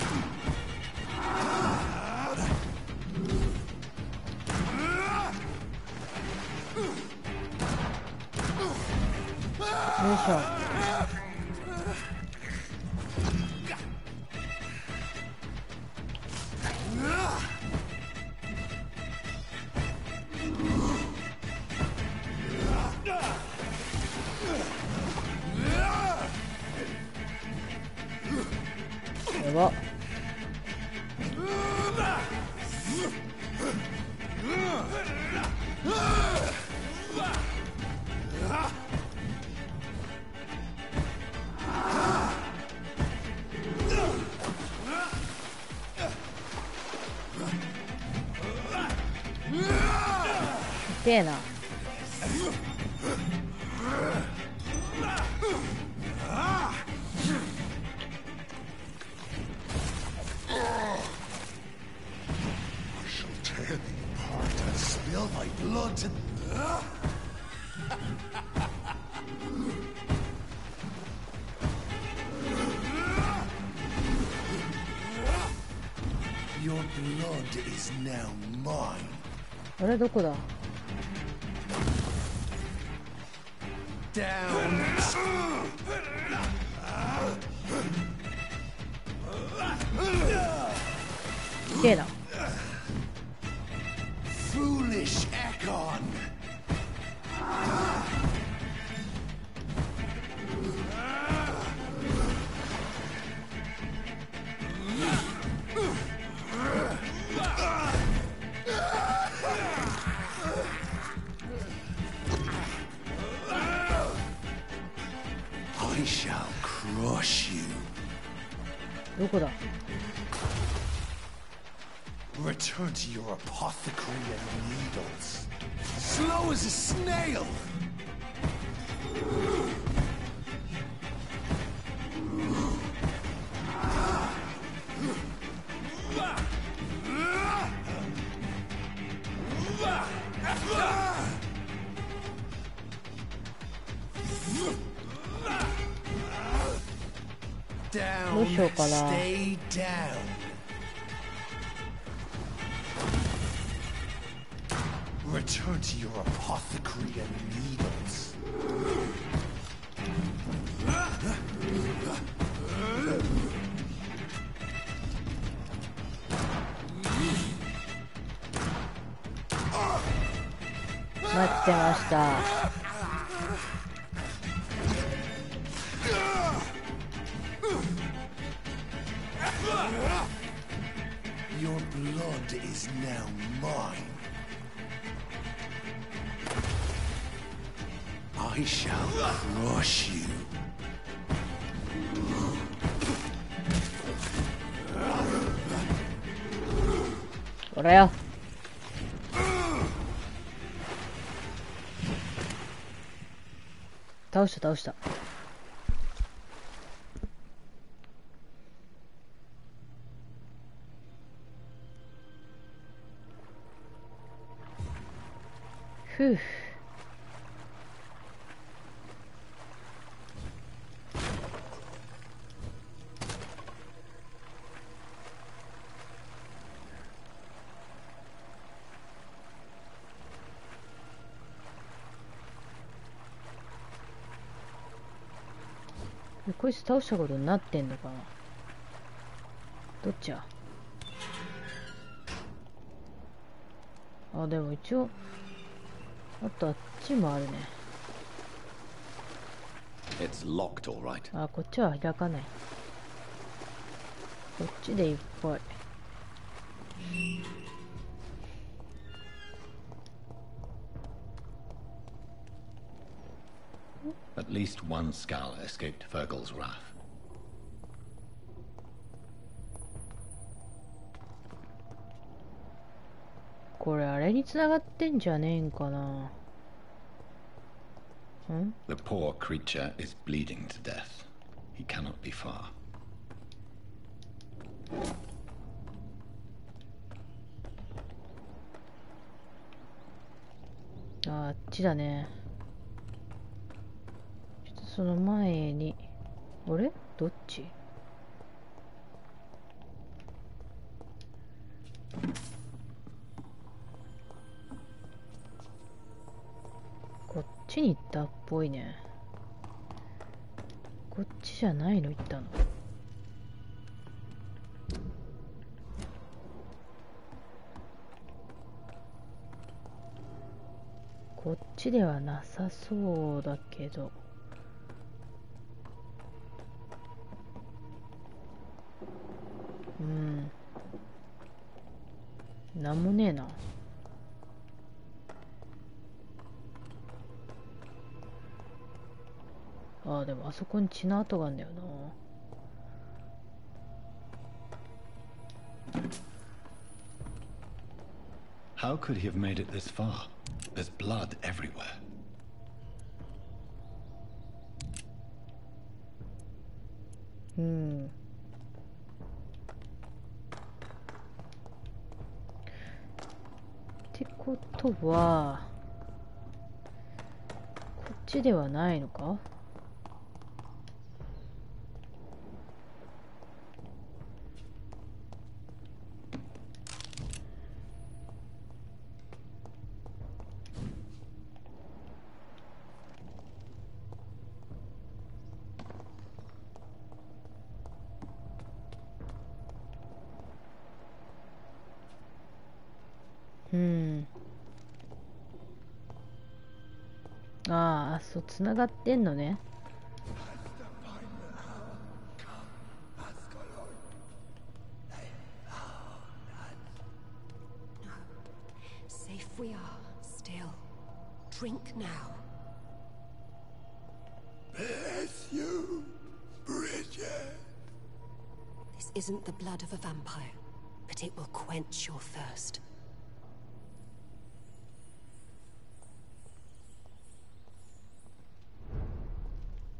よいしょ。やばっ。痛えな。Your blood is now mine. あれどこだ。Down. 痛えな。Foolish Ekon. I shall crush you. どこだ。Return to your apothecary and needles. Slow as a snail! Down, stay down. Return to your apothecary and needles. Your blood is now mine. I shall crush you. Oraya.倒した。ふう。こいつ倒したことになってんのかな。どっちや。あ、でも一応あとあっちもあるね。It's locked, all right. あ、こっちは開かない。こっちでいっぱい。At least one skull escaped Fergal's wrath. これあれに繋がってんじゃねえんかな。ん？ The poor creature is bleeding to death. He cannot be far. あっちだね。ちょっとその前に、あれ？どっち？こっちに行ったっぽいね。こっちじゃないの行ったの。こっちではなさそうだけど。うん。なんもねえな。ああ、でもあそこに血の跡があるんだよな。How could he have made it this far? There's blood everywhere. うん。ってことは、こっちではないのか？うん。ああ、そう、つながってんのね。Safe we are, still. Drink now. Bless you, Bridget. This isn't the blood of a vampire. but it will quench your thirst.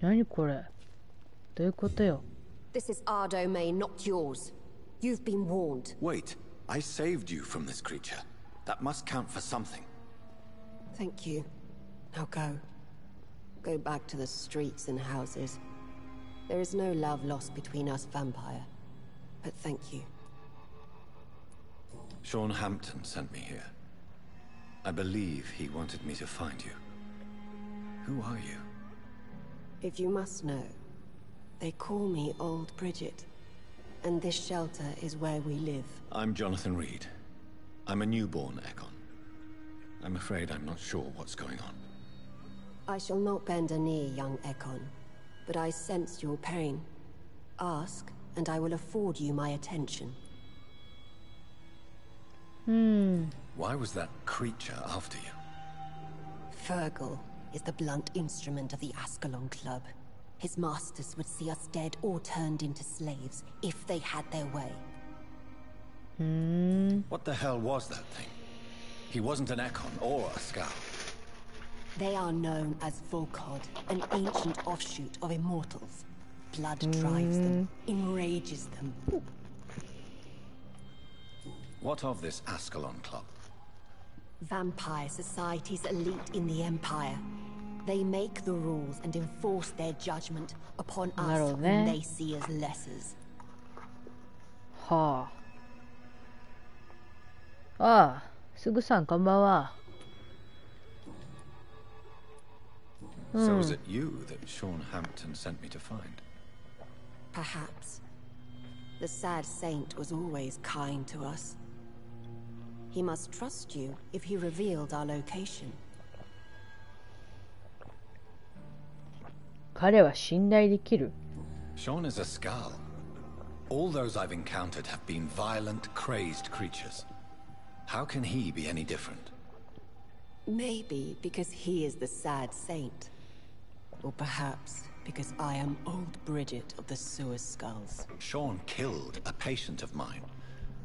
何これ？どういうことよ？ This is our domain, not yours. You've been warned. Wait, I saved you from this creature. That must count for something. Thank you. Now go. Go back to the streets and houses. There is no love lost between us, vampire. But thank you. Sean Hampton sent me here. I believe he wanted me to find you. Who are you? If you must know, they call me Old Bridget. And this shelter is where we live. I'm Jonathan Reed. I'm a newborn Ekon. I'm afraid I'm not sure what's going on. I shall not bend a knee, young Ekon. But I sense your pain. Ask, and I will afford you my attention. Why was that creature after you? Fergal is the blunt instrument of the Ascalon Club. His masters would see us dead or turned into slaves if they had their way. What the hell was that thing? He wasn't an Ekon or a Scout. They are known as Volkod, an ancient offshoot of immortals. Blood drives them, enrages them. What of this Ascalon Club? Vampire society's elite in the Empire. They make the rules and enforce their judgment upon us whom they see as lessers. はあ。ああ、すぐさんこんばんは。So was it you that Sean Hampton sent me to find? Perhaps. The sad saint was always kind to us. He must trust you if he revealed our location. 彼は信頼できる。 Sean is a Skal. All those I've encountered have been violent, crazed creatures. How can he be any different? Maybe because he is the sad saint. Or perhaps because I am Old Bridget of the Sewer Skulls. Sean killed a patient of mine.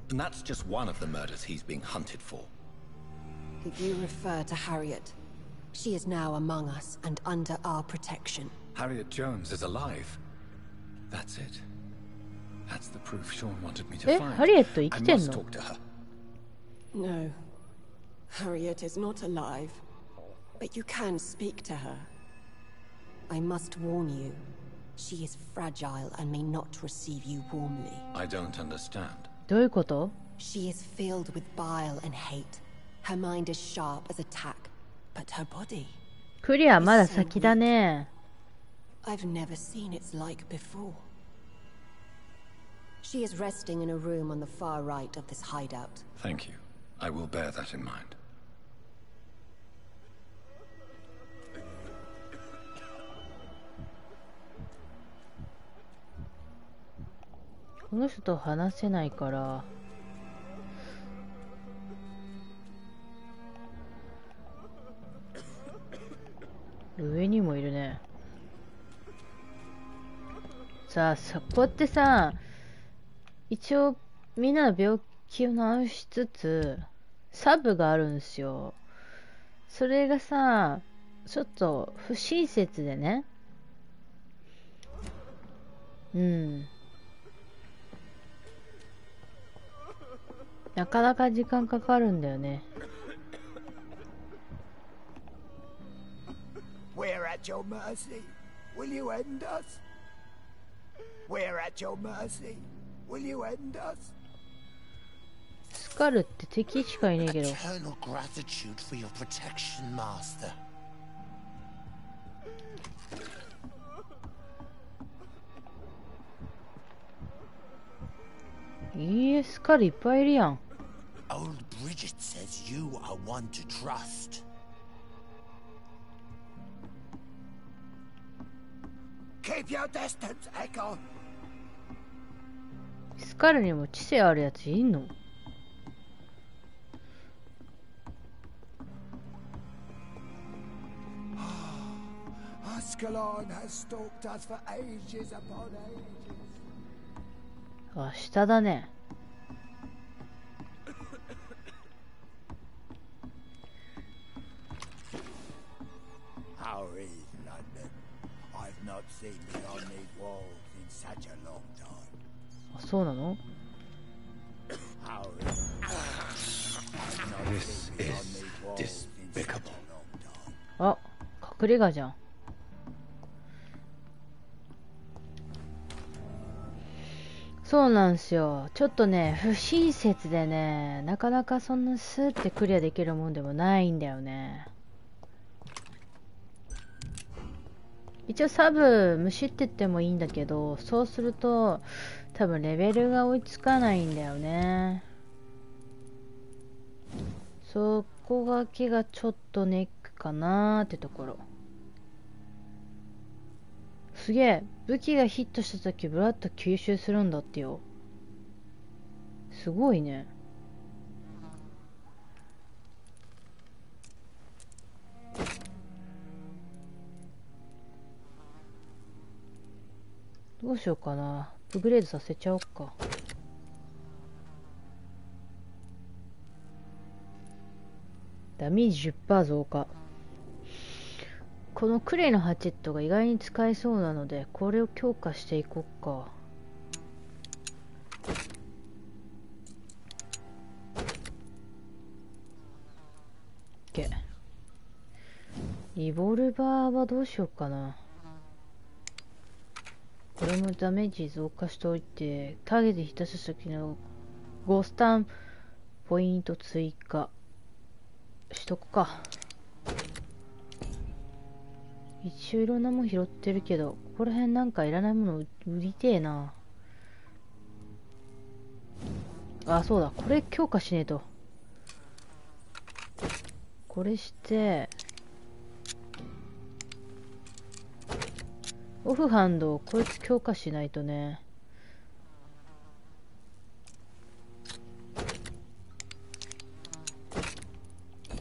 And that's just one of the murders he's being hunted for. If you refer to Harriet, she is now among us and under our protection. Harriet Jones is alive. That's it. That's the proof Sean wanted me to find. I must talk to her. No. Harriet is not alive. But you can speak to her. I must warn you. She is fragile and may not receive you warmly. I don't understand. どういうこと? She is filled with bile and hate. Her mind is sharp as a tack, but her body... クリアまだ先だね。I've never seen its like before. She is resting in a room on the far right of this hideout. Thank you. I will bear that in mind. この人と話せないから。上にもいるね。さあ、そこってさ、一応みんなの病気を治しつつサブがあるんですよ。それがさ、ちょっと不親切でね。なかなか時間かかるんだよね。We're at your mercy. Will you end us? We're at your mercy. Will you end us? スカルって敵しかいねえけど。Eternal gratitude for your protection, Master. いいえ、スカルいっぱいいるやん。Old Bridget says you are one to trust. Keep your distance, Echo. スカルにも知性あるやついんの? Ascalon has stalked us for ages upon ages. あ、下だね。not seen beyond these walls in such a long time. あ、そうなの？ How This is despicable. あ、隠れ家じゃん。そうなんすよ。ちょっとね、不親切でね、なかなかそんなスーってクリアできるもんでもないんだよね。一応サブ無視ってってもいいんだけど、そうすると多分レベルが追いつかないんだよね。そこがけがちょっとネックかなーってところ。すげえ、武器がヒットした時ブラッド吸収するんだってよ。すごいね。どうしようかな。アップグレードさせちゃおうか。ダメージ 10% 増加。このクレイのハチェットが意外に使えそうなので、これを強化していこうか。OK。リボルバーはどうしようかな。これもダメージ増加しておいて、ターゲットにヒットした時の5スタンポイント追加しとくか。一応いろんなもん拾ってるけど、ここら辺なんかいらないもの売りてえな。あ、そうだ。これ強化しねえと。これして、オフハンド、こいつ強化しないとね。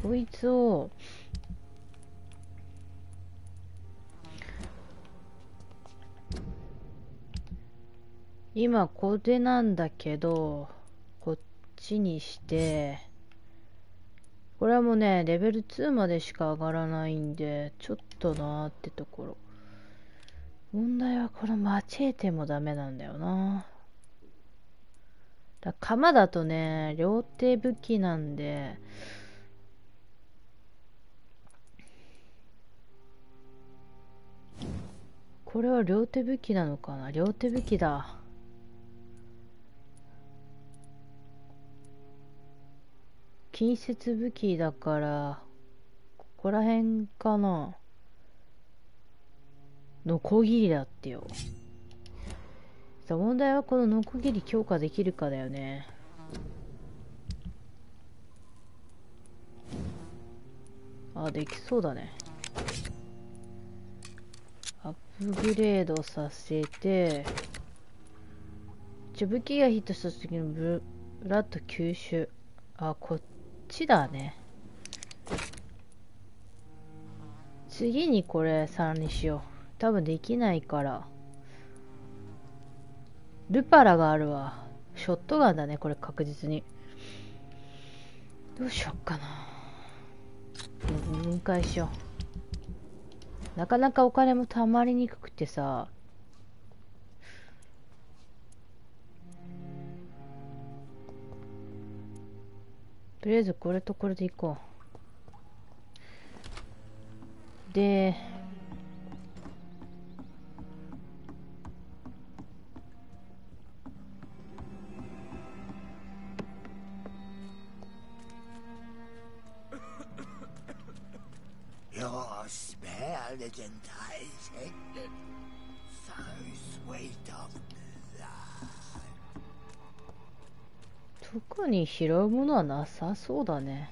こいつを、今これなんだけど、こっちにして、これはもうね、レベル2までしか上がらないんで、ちょっとなーってところ。問題はこのマチェーテもダメなんだよな。鎌だとね、両手武器なんで、これは両手武器なのかな。両手武器だ。近接武器だから、ここら辺かな。ノコギリだってよ。さあ問題はこのノコギリ強化できるかだよね。あ、できそうだね。アップグレードさせて、武器がヒットした時のブラッド吸収。あ、こっちだね。次にこれ3にしよう。多分できないから。ルパラがあるわ。ショットガンだね、これ確実に。どうしよっかな。分解しよう。なかなかお金もたまりにくくてさ。とりあえずこれとこれでいこう。で、You're spared it enticing. So sweet of blood. 特に拾うものはなさそうだね。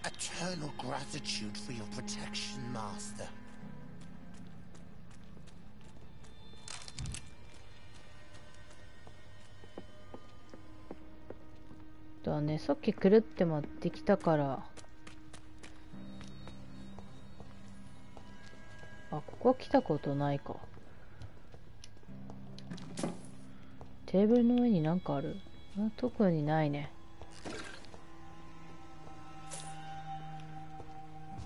Eternal gratitude for your protection, Master. だね、さっきくるって回ってきたから。あ、ここは来たことないか。テーブルの上になんかある？特にないね。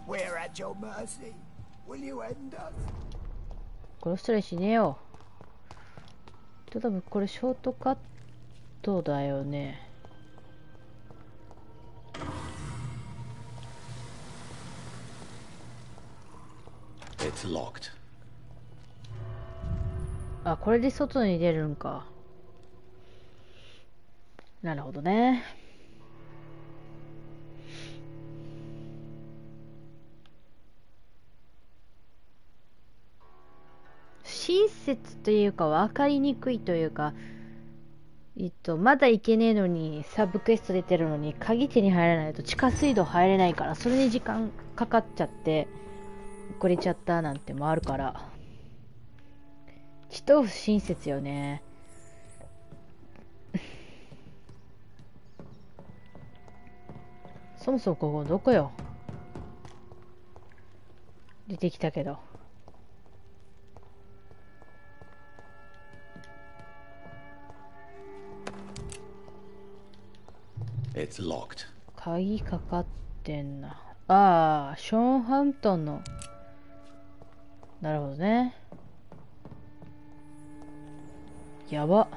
We're at your mercy. Will you end us? 殺したりしねえよ。多分これショートカットだよね。It's locked. あ、これで外に出るんか。なるほどね。親切というか分かりにくいというか、まだ行けねえのにサブクエスト出てるのに鍵手に入らないと地下水道入れないから、それに時間かかっちゃって遅れちゃったなんてもあるから、ちと不親切よね。そもそもここどこよ。出てきたけど。It's locked. 鍵かかってんな。ああ、ショーンハントンの。なるほどね。やば。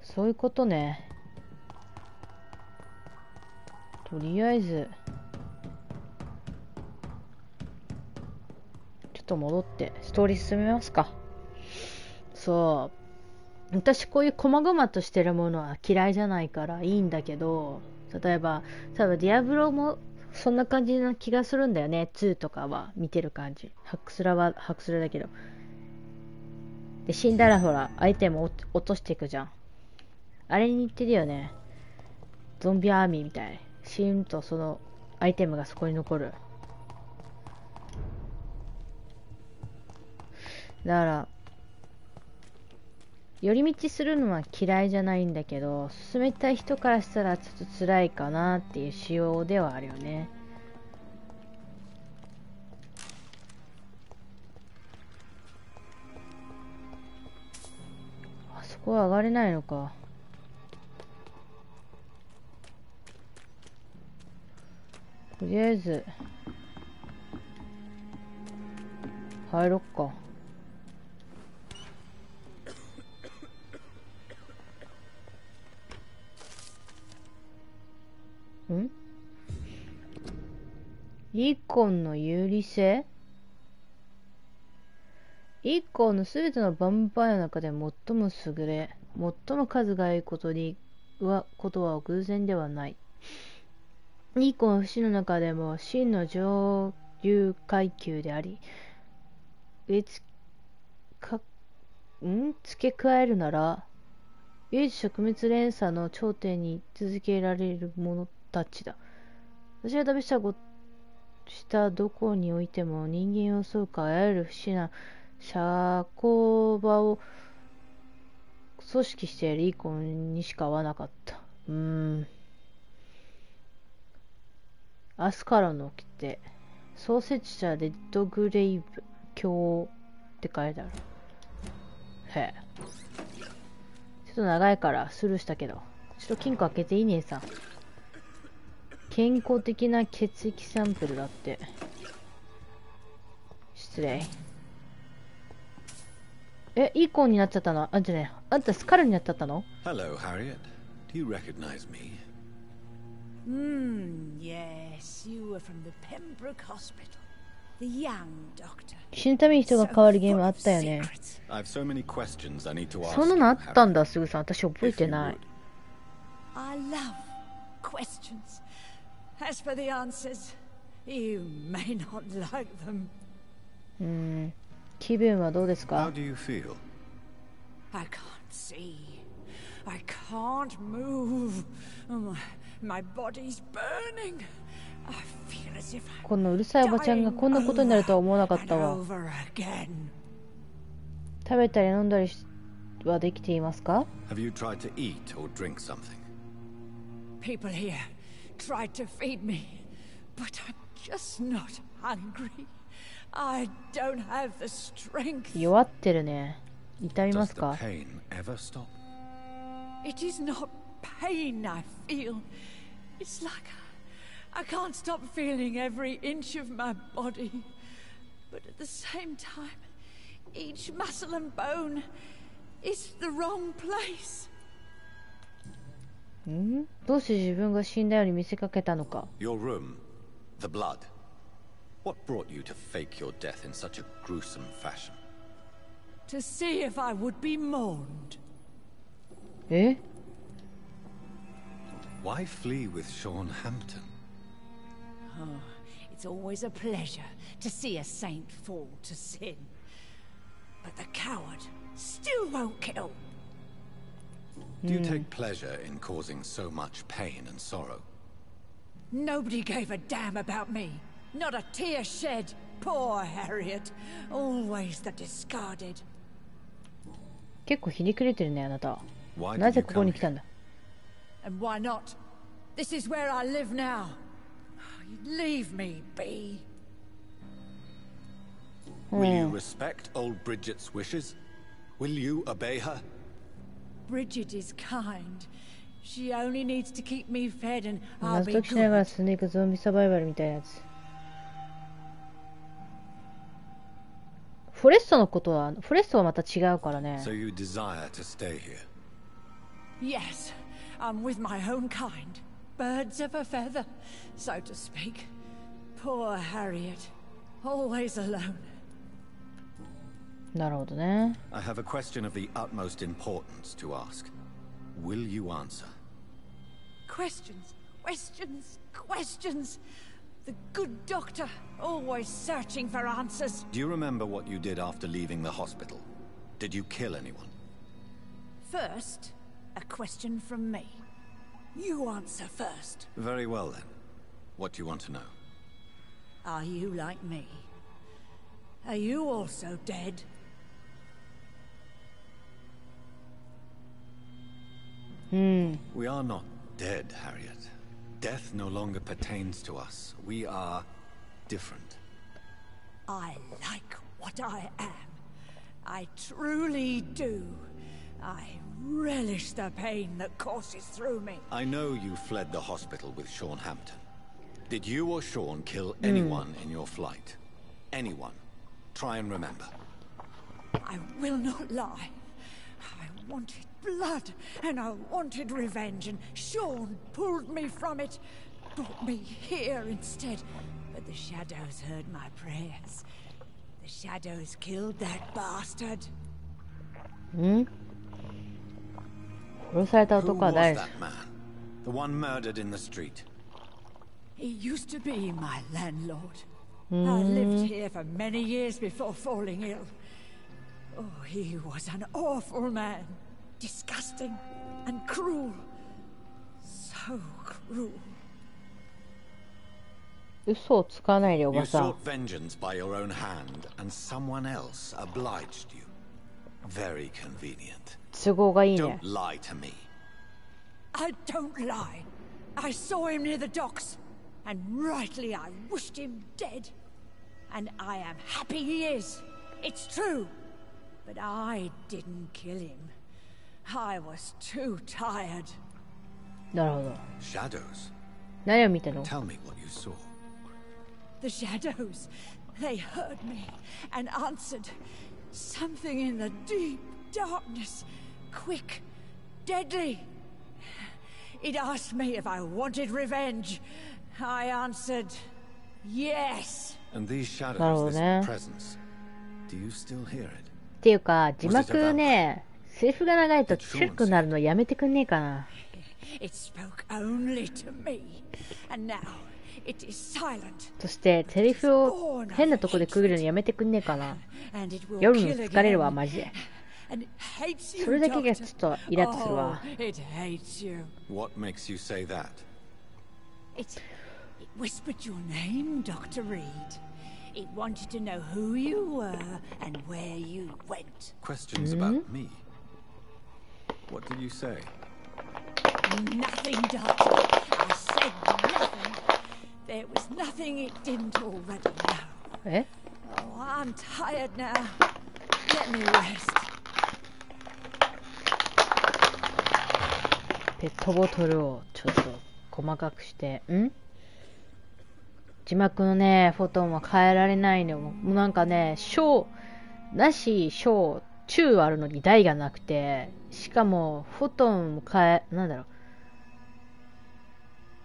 そういうことね。とりあえずちょっと戻ってストーリー進めますか。そう、私こういう細々としてるものは嫌いじゃないからいいんだけど、例えば多分ディアブロもそんな感じな気がするんだよね。2とかは見てる感じ。ハクスラはハクスラだけど、で死んだらほらアイテム落としていくじゃん。あれに似てるよね。ゾンビアーミーみたい。死ぬとそのアイテムがそこに残る。だから寄り道するのは嫌いじゃないんだけど、進めたい人からしたらちょっと辛いかなっていう仕様ではあるよね。あそこは上がれないのか。とりあえず入ろっか。リーコンの有利性。リーコンのすべてのヴァンパイアの中で最も優れ、最も数がいいことは偶然ではない。リーコンは不死の中でも真の上流階級であり、付け加えるなら唯一植物連鎖の頂点に続けられる者たちだ。私が旅したどこにおいても人間を襲うかあらゆる不死な社交場を組織しているリーコンにしか会わなかった。アスカロンの掟、創設者レッドグレイブ教って書いてある。へえ。ちょっと長いからスルーしたけど、ちょっと金庫開けていいねさ。健康的な血液サンプルだって。失礼。いい子になっちゃったの？あんたね、あんたスカルになっちゃったの？ Hello, Harriet. Do you recognize me? Yes, you were from the Pembroke Hospital. The young doctor. 死ぬために人が変わるゲームあったよね。そんなのあったんだ、すぐさん。私覚えてない。I love questions. As for the answers, you may not like them. 気分はどうですか？ How do you feel? I can't see. I can't move. My body's burning. I feel as if このうるさいおばちゃんがこんなことになるとは思わなかったわ。食べたり飲んだりはできていますか？ Have you tried to eat or drink something? People here tried to feed me, but I'm just not hungry. I don't have the strength. 弱ってるね。痛みますか？ It is not pain I feel. It's like I can't stop feeling every inch of my body. But at the same time, each muscle and bone is the wrong place. どうして自分が死んだように見せかけたのか。 Your room, the blood. What brought you to fake your death in such a gruesome fashion? To see if I would be mourned. え？ Why flee with Sean Hampton? Oh, it's always a pleasure to see a saint fall to sin. But the coward still won't kill. Do you take pleasure in causing so much pain and sorrow? Nobody gave a damn about me. Not a tear shed. Poor Harriet. Always the discarded. 結構ひねくれてるね、あなた。 Why な did ぜ you ここ come に来たん here? だ？ And why not? This is where I live now. Leave me be. Will you respect old Bridget's wishes? Will you obey her? Bridget is kind. She only needs to keep me fed and I'll 謎 be 解きしながら good. 進んでいくゾンビサバイバルみたいなやつ。フォレストのことは、フォレストはまた違うからね。 So you desire to stay here? Yes, I'm with my own kind. Birds of a feather, so to speak. Poor Harriet. Always alone. なるほどね。 I have a question of the utmost importance to ask. Will you answer? Questions, questions, questions. The good doctor, always searching for answers. Do you remember what you did after leaving the hospital? Did you kill anyone? First, a question from me. You answer first. Very well then. What do you want to know? Are you like me? Are you also dead? We are not dead, Harriet. Death no longer pertains to us. We are different. I like what I am. I truly do. I relish the pain that courses through me. I know you fled the hospital with Sean Hampton. Did you or Sean kill anyone in your flight? Anyone? Try and remember. I will not lie. I wanted blood, and I wanted revenge, and Sean pulled me from it, brought me here instead. But the shadows heard my prayers. The shadows killed that bastard. 殺された Who 男は was 誰だ？ that man? The one murdered in the street? He used to be my landlord. I lived here for many years before falling ill. Oh, he was an awful man. Disgusting and cruel. So cruel. 嘘をつかないでお You ばさん。 sought vengeance by your own hand, and someone else obliged you. Very convenient. 都合がいいね Don't。lie to me. I don't lie. I saw him near the docks, and rightly I wished him dead. And I am happy he is. It's true. But I didn't kill him. I was too tired. なるほど。 Shadows? 何を見たの？ Tell me what you saw. The shadows, they heard me and answered. Something in the deep darkness. Quick, deadly. It asked me if I wanted revenge. I answered, yes. And these shadows, なるほど this ね。 presence, do you still hear it? っていうか、字幕ね、セリフが長いとチェックになるのやめてくんねえかな。It spoke only to me. And now it is silent. そしてセリフを変なとこで区切るのやめてくんねえかな。 And it will 夜の kill 疲れるわ、 again. マジで。 And it hates you, それだけがち Doctor. ょっとイラッとするわ。 Oh, it hates you. What makes you say that? It whispered your name, Dr. Reed. It wanted to know who you were and where you went. Questions about me? What did you say? Nothing, Doctor. I said nothing. There was nothing it didn't already know. え？ Oh, I'm tired now. Let me rest. ペットボトルをちょっと細かくして、字幕のね、フォトンは変えられないの。もうなんかね、小、なし、小、中あるのに大がなくて、しかも、フォトンもなんだろう。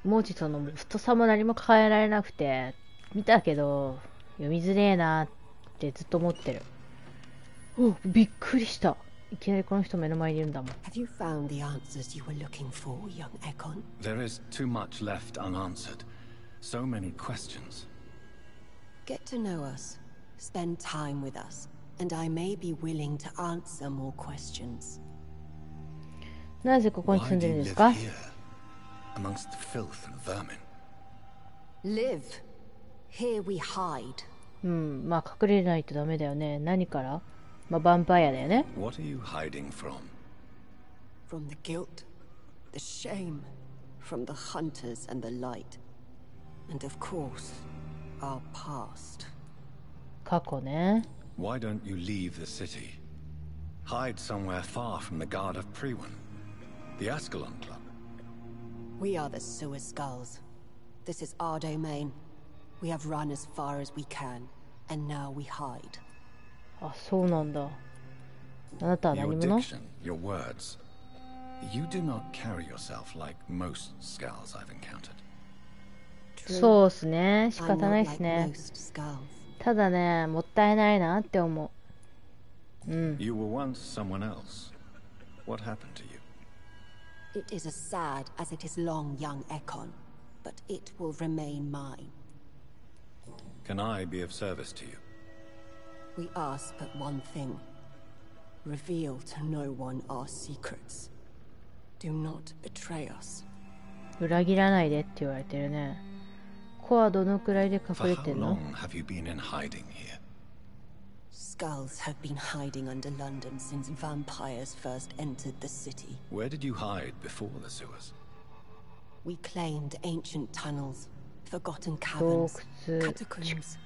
文字との太さも何も変えられなくて、見たけど、読みづれえなってずっと思ってる。お、びっくりした。いきなりこの人目の前にいるんだもん。Have you found the answers you were looking for, young Ekon? There is too much left unanswered. So many questions. Get to know us. Spend time with us. And I may be willing to answer more questions. なぜここに住ん Why で do るん you です live か here? Amongst the filth and vermin. Live. Here we hide. まあ隠れないとダメだよね。何から？まあヴァンパイアだよね。What are you hiding from? From the guilt, the shame, from the hunters and the light. And of course, our past. 過去ね。Why don't you leave the city? Hide somewhere far from the guard of Priwen. The Ascalon Club. We are the Sewer Skulls. This is our domain. We have run as far as we can, and now we hide. あ、そうなんだ。あなたは Your 何者？ diction, your words. You do not carry yourself like most Skulls I've encountered. そうっすね。仕 I'm 方ない not っす like ね。 most Skulls. ただね、もったいないなって思う。You were once someone else. What happened to you? It is as sad as it is long, young Ekon, but it will remain mine. Can I be of service to you? We ask but one thing. Reveal to no one our secrets. Do not betray us. 裏切らないでって言われてるね。コはどのくらいで隠 For れ how てんの？ long have you been in hiding here? Skulls have been hiding under London since vampires first entered the city. Where did you hide before the sewers? We claimed ancient tunnels, forgotten caverns, 洞窟、 catacombs.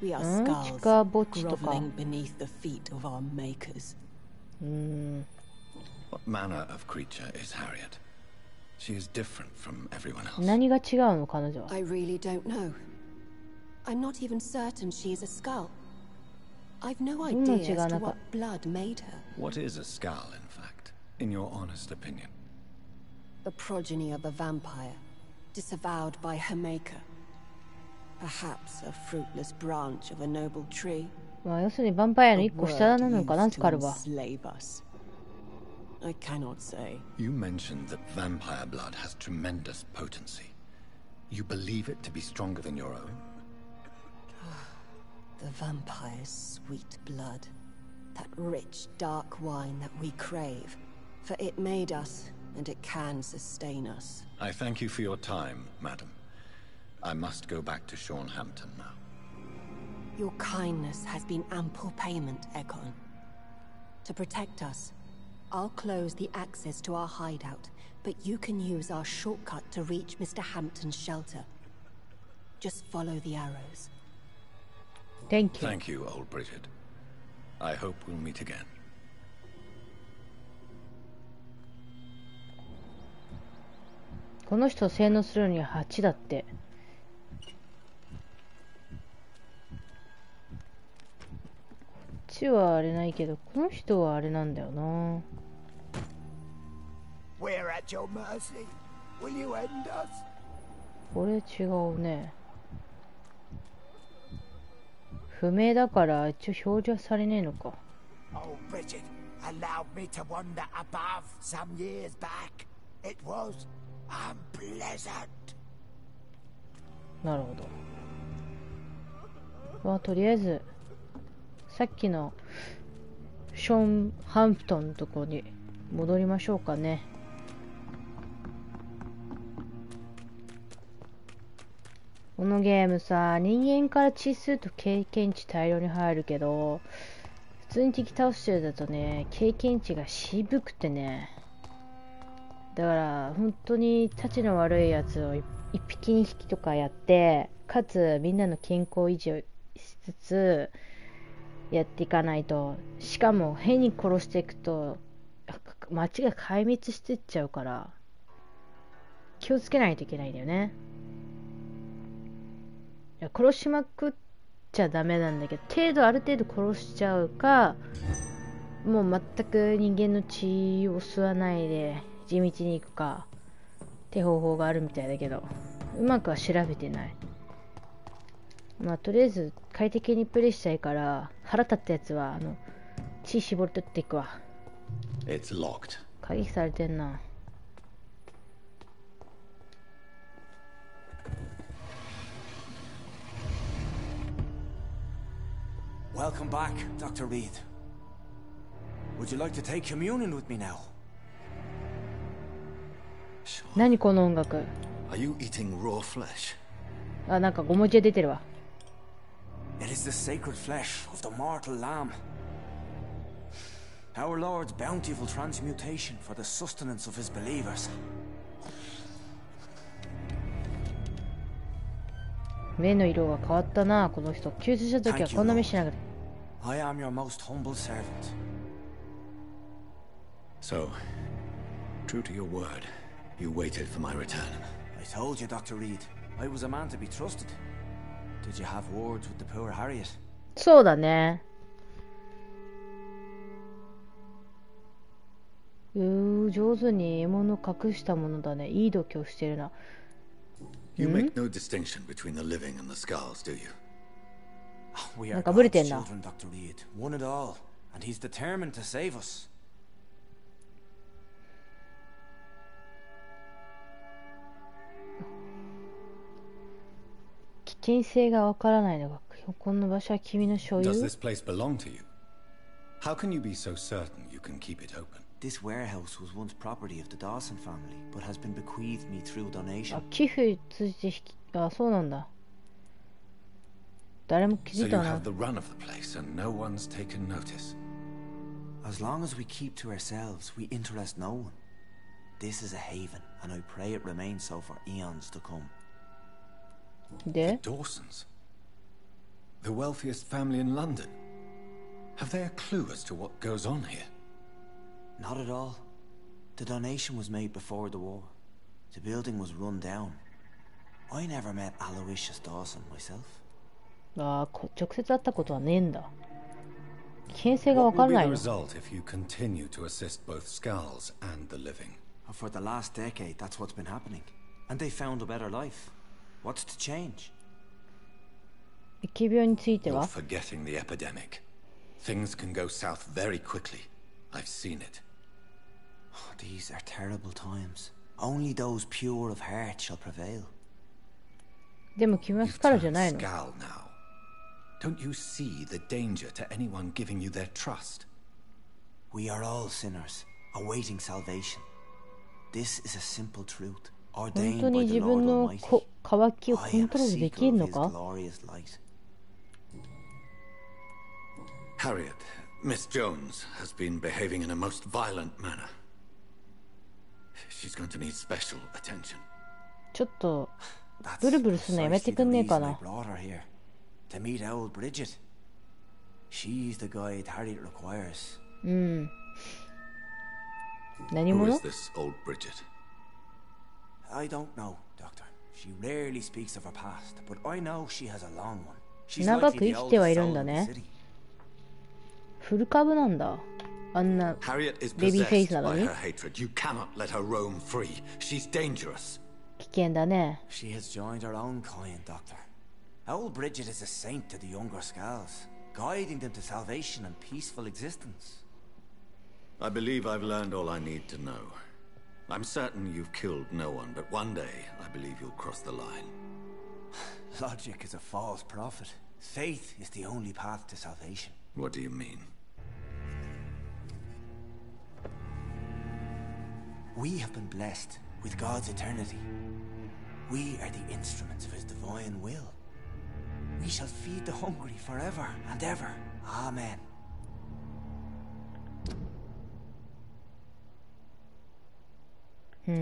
We are 地 skulls, 下墓地とか。 groveling beneath the feet of our makers. What manner of creature is Harriet? She is different from everyone else. 何が違うの彼女は。 I really don't know. I'm not even certain she is a skull. I've no どんな違 idea う as な to んか what blood made her. What is a skull, in fact, in your honest opinion? The progeny of a vampire, disavowed by her maker. Perhaps a fruitless branch of a noble tree. まあ要するにヴァンパイアの A 一個下 word なのかな used ス to カルは。 enslave us. I cannot say. You mentioned that vampire blood has tremendous potency. You believe it to be stronger than your own? The vampire's sweet blood. That rich, dark wine that we crave. For it made us, and it can sustain us. I thank you for your time, madam. I must go back to Shornhampton now. Your kindness has been ample payment, Ekon. To protect us, I'll close the access to our hideout, but you can use our shortcut to reach Mr. Hampton's shelter. Just follow the arrows. Thank you. Thank you, old Bridget. I hope we'll meet again. この人を洗脳するには8だって。こっちはあれないけど、この人はあれなんだよな。We're at your mercy. Will you end us? これ違うね。不明だから一応表示はされねえのか。Oh, Bridget allowed me to wander above some years back. It was unpleasant. なるほど。まあとりあえずさっきのショーンハンプトンのところに戻りましょうかね。このゲームさ、人間から血すると経験値大量に入るけど、普通に敵倒してるだとね、経験値が渋くてね。だから本当にたちの悪いやつを一匹二匹とかやって、かつみんなの健康維持をしつつやっていかないと、しかも変に殺していくと街が壊滅していっちゃうから、気をつけないといけないんだよね。いや、殺しまくっちゃダメなんだけど、ある程度殺しちゃうか、もう全く人間の血を吸わないで地道に行くかって方法があるみたいだけど、うまくは調べてない。まあとりあえず快適にプレイしたいから、腹立ったやつは血絞り取っていくわ。鍵されてんな。Welcome back, Dr. Reed. Would you like to take communion with me now? 何この音楽。 Are you eating raw flesh? あ、なんか5文字出てるわ。It is the sacred flesh of the mortal lamb. Our Lord's bountiful transmutation for the sustenance of his believers. 目の色が変わったな、この人。救出した時はこんな目しながら。I am your most humble servant. So, true to your word, you waited for my return. I told you, Dr. Reed, I was a man to be trusted. Did you have words with the poor Harriet? そうだね。上手に獲物隠したものだね。いい度胸してるな。You make no distinction between the living and the scars, do you? We are なんかブレ God's てんな。 children, Dr. Reed, one and all, and he's determined to save us. 危険性がわからないのが、この場所は君の所有。 Does this place belong to you? How can you be so certain you can keep it open? This warehouse was once property of the Dawson family, but has been bequeathed me through あ、 donation. 寄付通じてあ、そうなんだ。誰も気 So づい you たな。 have the run of the place and no one's taken notice. As long as we keep to ourselves, we interest no one. This is a haven, and I pray it remains so for eons to come. で、 Dawsons? The wealthiest family in London? Have they a clue as to what goes on here? Not at all. The donation was made before the war. The building was run down. I never met Aloysius Dawson myself. あー、直接会ったことはねえんだ。危険性がわ What か will ら be ない the の。 result if you continue to assist both Skulls and the living? For the last decade, that's what's been happening. And they found a better life. What's to change? 疫病について You're は forgetting the epidemic. Things can go south very quickly. I've seen it. These are terrible times. Only those pure of heart shall prevail. でも君はスカルじゃないの。 Skull now. Don't you see the danger to anyone giving you their trust? We are all sinners, awaiting salvation. This is a simple truth, 本 ordained 当に by the 自 Lord 分の Almighty. 渇きを I コン am ト a ロールでき seeker る of の his か。 glorious light. Harriet, Miss Jones has been behaving in a most violent manner. She's going to need special attention. ちょっと That's ブルブルするのやめて precisely く the んねえか reason I な。 brought her here. To meet old Bridget. She's the guide Harriet requires. うん。何 Who 者 is this old Bridget? I don't know, Doctor. She rarely speaks of her past, but I know she has a long one. She's 長く likely 生 the きては oldest いるん soul だ in the ね。 city. フル株なんだ。あんな Harriet is ベビーフェイ possessed スなの by に her hatred. You cannot let her roam free. She's dangerous. 危険だね。 She has joined her own kind, Doctor. Old Bridget is a saint to the younger Skulls, guiding them to salvation and peaceful existence. I believe I've learned all I need to know. I'm certain you've killed no one, but one day I believe you'll cross the line. Logic is a false prophet. Faith is the only path to salvation. What do you mean? We have been blessed with God's eternity. We are the instruments of his divine will. We shall feed the hungry forever and ever. Amen. ふー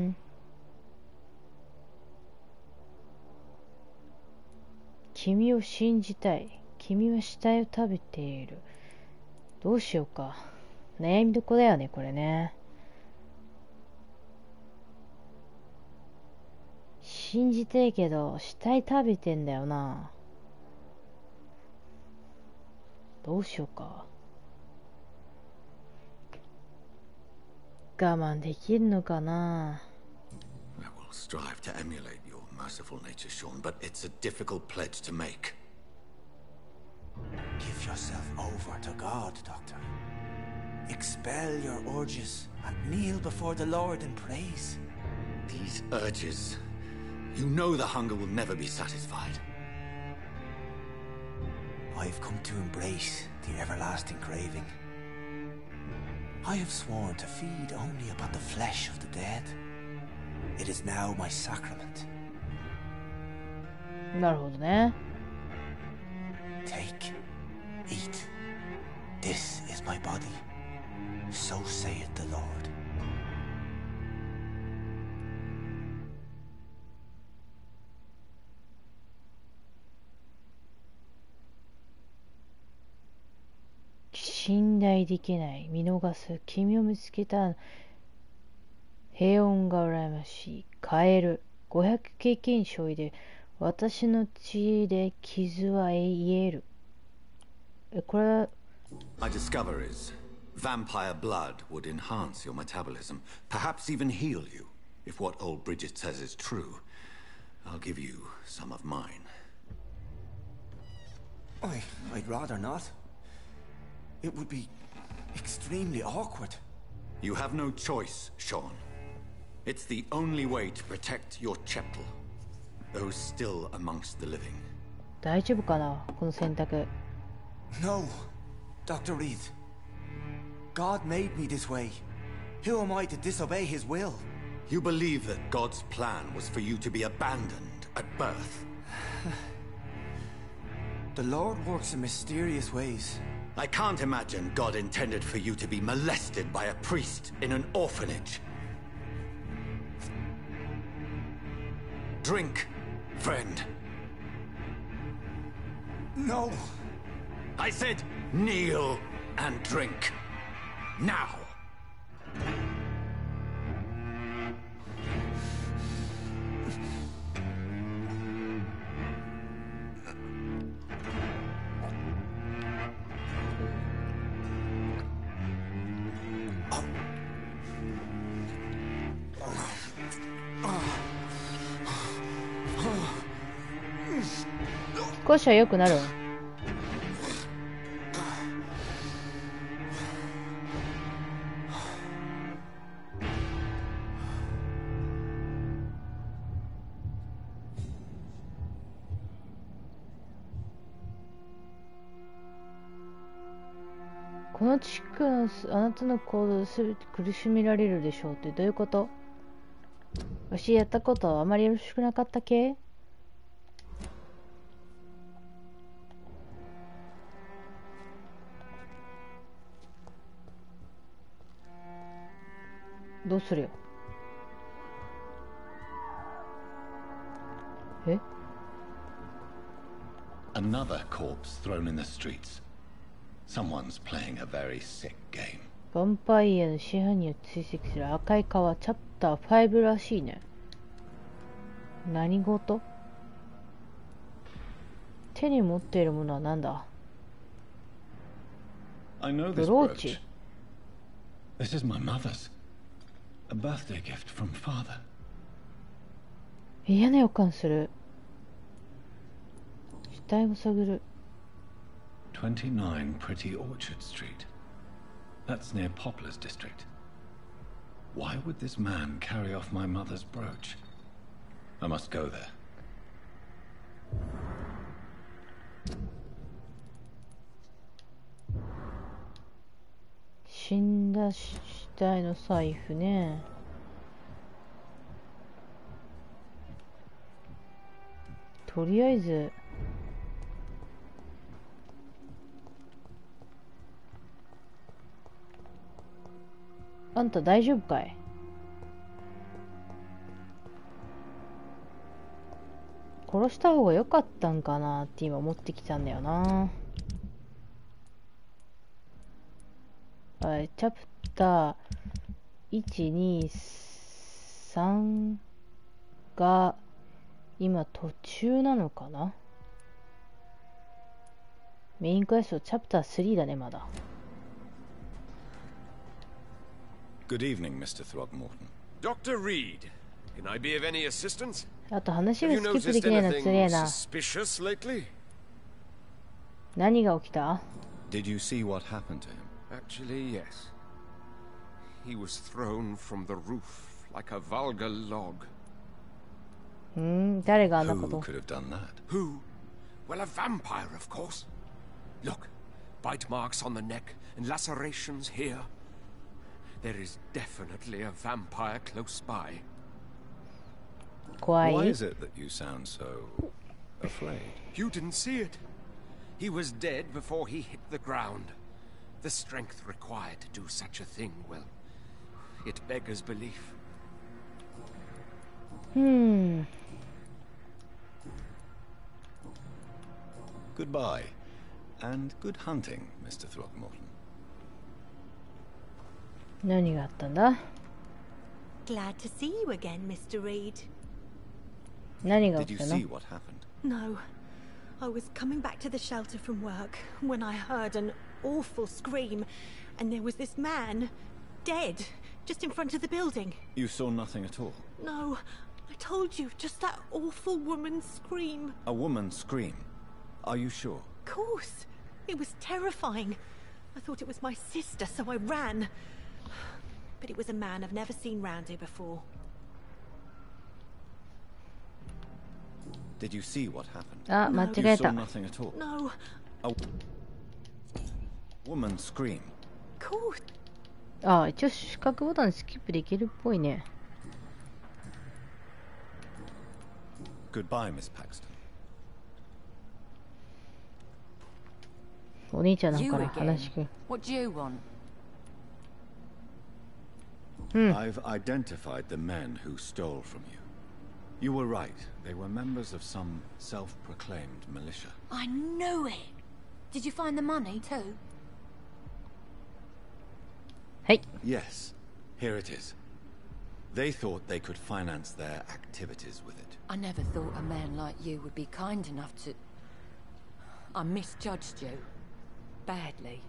ん。君を信じたい。君は死体を食べている。どうしようか。悩みどこだよね、これね。信じてえけど死体食べてんだよな。どうしようか。我慢できるのかな。 I will strive to emulate your merciful nature, Sean, but it's a difficult pledge to make. Give yourself over to God, Doctor. Expel your urges and kneel before the Lord in praise. These urges. You know the hunger will never be satisfied. I've come to embrace the everlasting craving. I have sworn to feed only upon the flesh of the dead. It is now my sacrament. なるほどね。 Take, eat. This is my body. So saith the Lord. 信頼できない。見逃す。君を見つけた。平穏が羨ましい。変える。500経験賞で私の血で傷は癒える。これは My discover is vampire blood would enhance your metabolism, perhaps even heal you. If what old Bridget says is true, I'll give you some of mine. I'd rather not. It would be extremely awkward. You have no choice, Sean. It's the only way to protect your cheptel, those still amongst the living. 大丈夫かなこの選択。 No, Dr. Reed. God made me this way. Who am I to disobey his will? You believe that God's plan was for you to be abandoned at birth. The Lord works in mysterious ways. I can't imagine God intended for you to be molested by a priest in an orphanage. Drink, friend. No. I said kneel and drink. Now. 少しは良くなるわ。この地区のあなたの行動ですべて苦しめられるでしょうってどういうこと？わしやったことはあまりよろしくなかったけ？どうするよ？え？ Another corpse thrown in the streets. Someone's playing a very sick game. ヴァンパイアの支配人を追跡する赤い川チャプター5らしいね。何事？手に持っているものは何だ？ I know this brooch. This is my mother's. A birthday gift from father. 嫌な予感する。死体を探る。29 Pretty Orchard Street. That's near Poplar's district. Why would this man carry off my mother's brooch? I must go there. 死んだ死体の財布ね。とりあえずあんた大丈夫かい？殺した方が良かったんかなって今思ってきたんだよな。はい、チャプター1、2、3が今途中なのかな。メインクエストチャプター3だね、まだ。Good evening, Mr. Throgmorton. Dr. Reed, can I be of any assistance? あと話 Have が you スキップで noticed きないのつれえ anything な。 suspicious lately? 何が起きた？ Did you see what happened to him? Actually, yes. He was thrown from the roof like a vulgar log. 誰があんなこ Who と？ could have done that? Who? Well, a vampire, of course. Look, bite marks on the neck and lacerations here. There is definitely a vampire close by. 怖 Why い？ is it that you sound so afraid? You didn't see it. He was dead before he hit the ground. The strength required to do such a thing, well, it beggars belief. Goodbye, and good hunting, Mr. Throgmorton. 何があったんだ？ Glad to see you again, Mr. Reed. 何が Did 起 you きたの？ see what happened? No. I was coming back to the shelter from work when I heard an awful scream, and there was this man, dead, just in front of the building. You saw nothing at all? No, I told you, just that awful woman's scream. A woman scream? Are you sure? Of course. It was terrifying. I thought it was my sister, so I ran. But it was a man I've never seen round here before. Did you see what happened? あ、間違 You え saw た。 nothing at all? No, A woman scream? of course. あ、一応四角ボタンスキップできるっぽいね。 Goodbye, Miss Paxton. お兄ちゃんの方 You から again? 話く。 What do you want? I've identified the men who stole from you. You were right. They were members of some self-proclaimed militia. I knew it! Did you find the money too? はい。 Yes, here it is. They thought they could finance their activities with it. I never thought a man like you would be kind enough to... I misjudged you. Badly.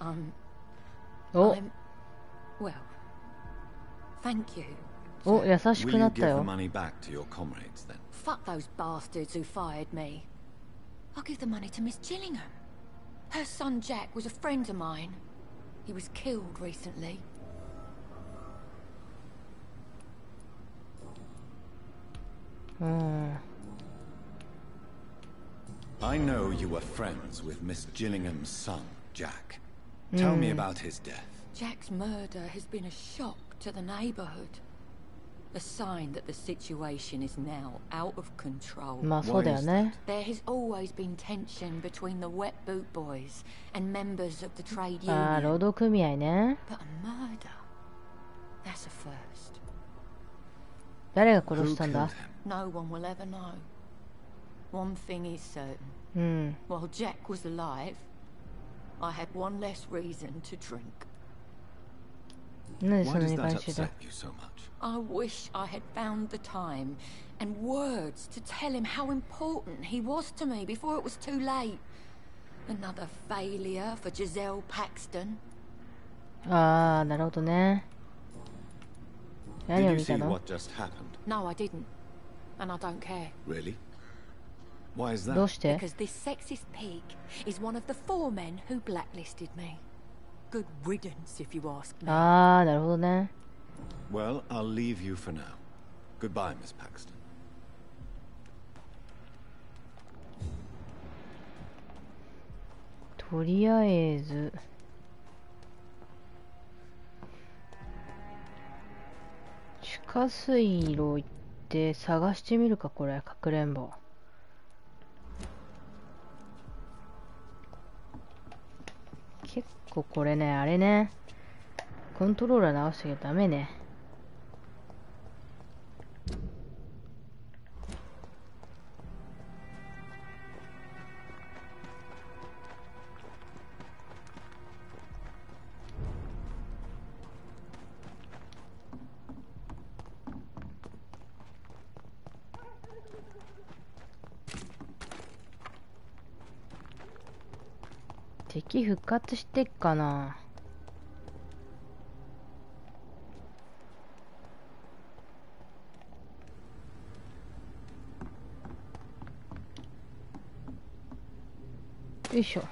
Oh. I'm... Well... Thank you. お、優し Will くな you った give the よ。 money back to your comrades then? Fuck those bastards who fired me. I'll give the money to Miss Gillingham. Her son Jack was a friend of mine. He was killed recently. I know you were friends with Miss Gillingham's son, Jack. Tell me about his death. Jack's murder has been a shock to the neighborhood. A sign that the situation is now out of control. まあそうだよね。 There has always been tension between the Wet Boot Boys and members of the trade ああ、労 union. 働組合ね。 But a murder? That's a first. 誰が殺 Who したん killed だ？ him? No one will ever know. One thing is certain. うん。 While Jack was alive, I had one less reason to drink. なんでそ Why んな does に that 関心だ？ upset you so much? I wish I had found the time and words to tell him how important he was to me before it was too late. Another failure for Giselle Paxton. ああ、なるほどね。何 Did を you 見た see の？ what just happened? No, I didn't. And I don't care. Really? Why is どう that? して？ Because this sexist pig is one of the 4 men who blacklisted me. Good riddance, if you ask me. ああ、なるほどね。 Well, I'll leave you for now. Goodbye, Miss Paxton. とりあえず地下水路行って探してみるか。これかくれんぼ。結構これね、あれね、コントローラー直してきゃダメね。敵復活してっかな。よいしょ。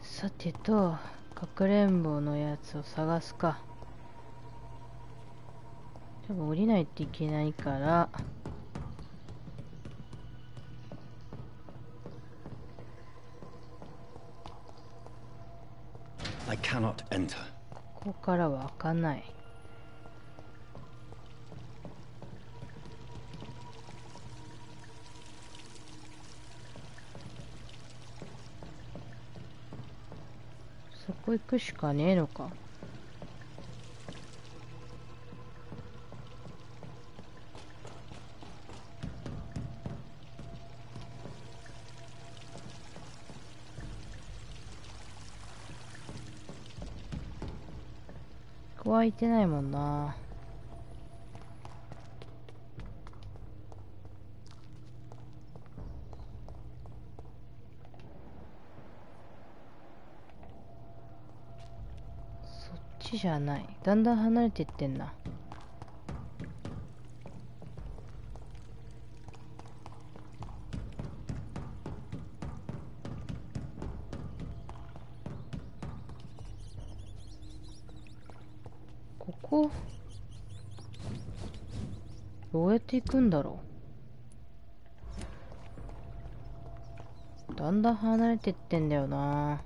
さてと、かくれんぼのやつを探すか。多分降りないといけないから、I cannot enter. ここからは開かない。そこ行くしかねえのか。ここは開いてないもんな。そっちじゃない。だんだん離れていってんな。ここどうやって行くんだろう。だんだん離れてってんだよな。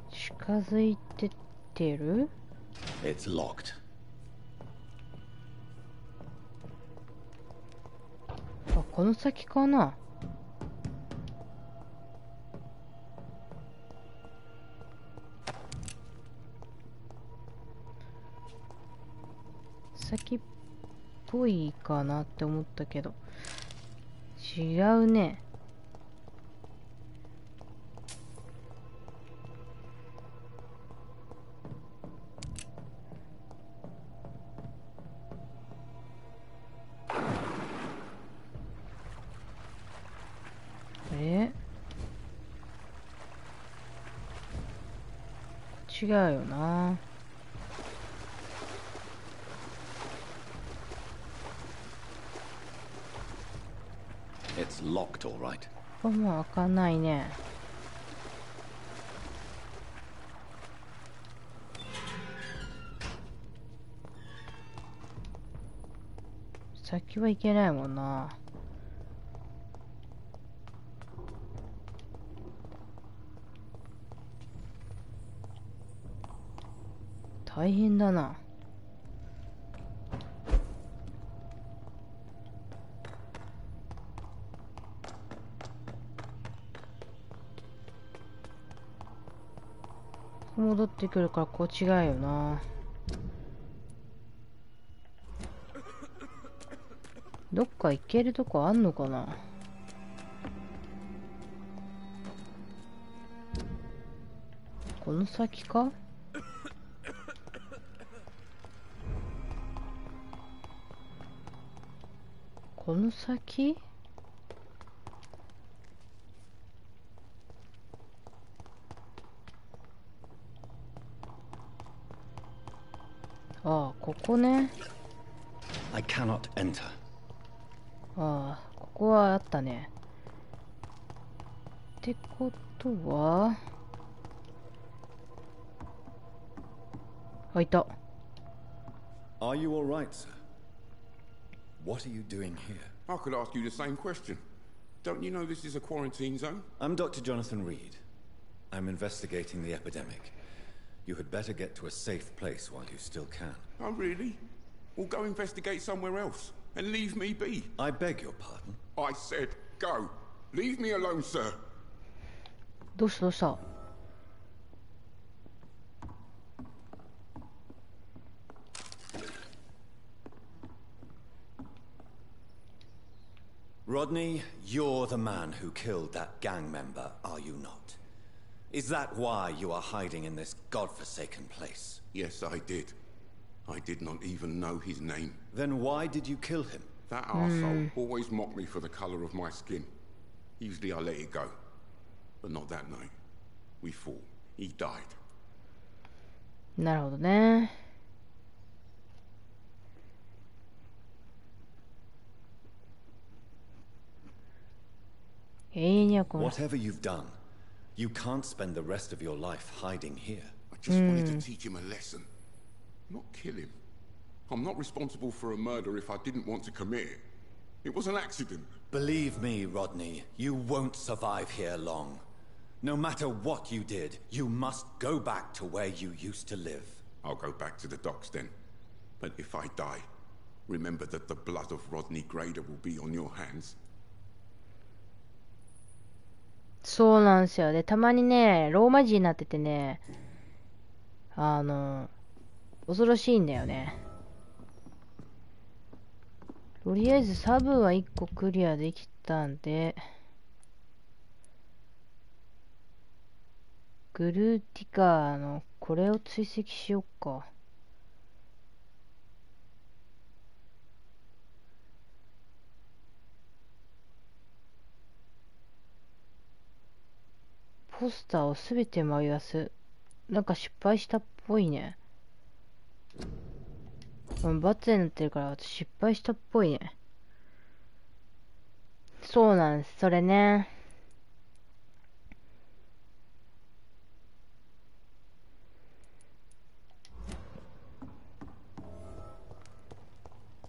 近づいてってる？ It's locked. あ、この先かな。先っぽいかなって思ったけど違うね。違うよな。It's locked, all right. ここも開かないね。先はいけないもんな。大変だな。戻ってくるからこう違うよな。どっか行けるとこあんのかな。この先か。この先？ああ、ここね。I cannot enter. ああ、ここはあったね。ってことは、あ、いた。Are you all right, sir? What are you doing here? I could ask you the same question. Don't you know this is a quarantine zone? I'm Dr. Jonathan Reed. I'm investigating the epidemic. You had better get to a safe place while you still can. Oh, really? Well, go investigate somewhere else and leave me be. I beg your pardon? I said go. Leave me alone, sir. どうしたどうした。Rodney, you're the man who killed that gang member, are you not? Is that why you are hiding in this godforsaken place? Yes, I did. I did not even know his name. Then why did you kill him? That arsehole always mocked me for the color of my skin. Usually I let it go. But not that night. We fought. He died. なるほどね。Whatever you've done, you can't spend the rest of your life hiding here. I just wanted to teach him a lesson. Not kill him. I'm not responsible for a murder if I didn't want to commit it. It was an accident. Believe me, Rodney, you won't survive here long. No matter what you did, you must go back to where you used to live. I'll go back to the docks then. But if I die, remember that the blood of Rodney Grader will be on your hands. そうなんですよ。で、たまにね、ローマ字になっててね、恐ろしいんだよね。とりあえずサブは1個クリアできたんで、グルーティカーのこれを追跡しようか。ポスターをすべて迷わす。なんか失敗したっぽいね。バツになってるから私失敗したっぽいね。そうなんです。それね。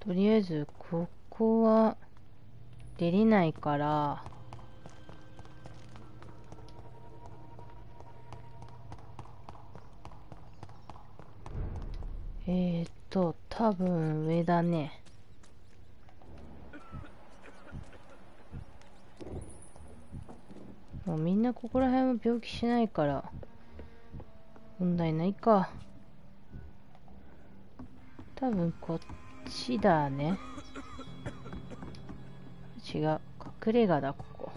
とりあえずここは出れないから、多分上だね。もうみんなここら辺は病気しないから問題ないか。多分こっちだね。違う、隠れ家だここ。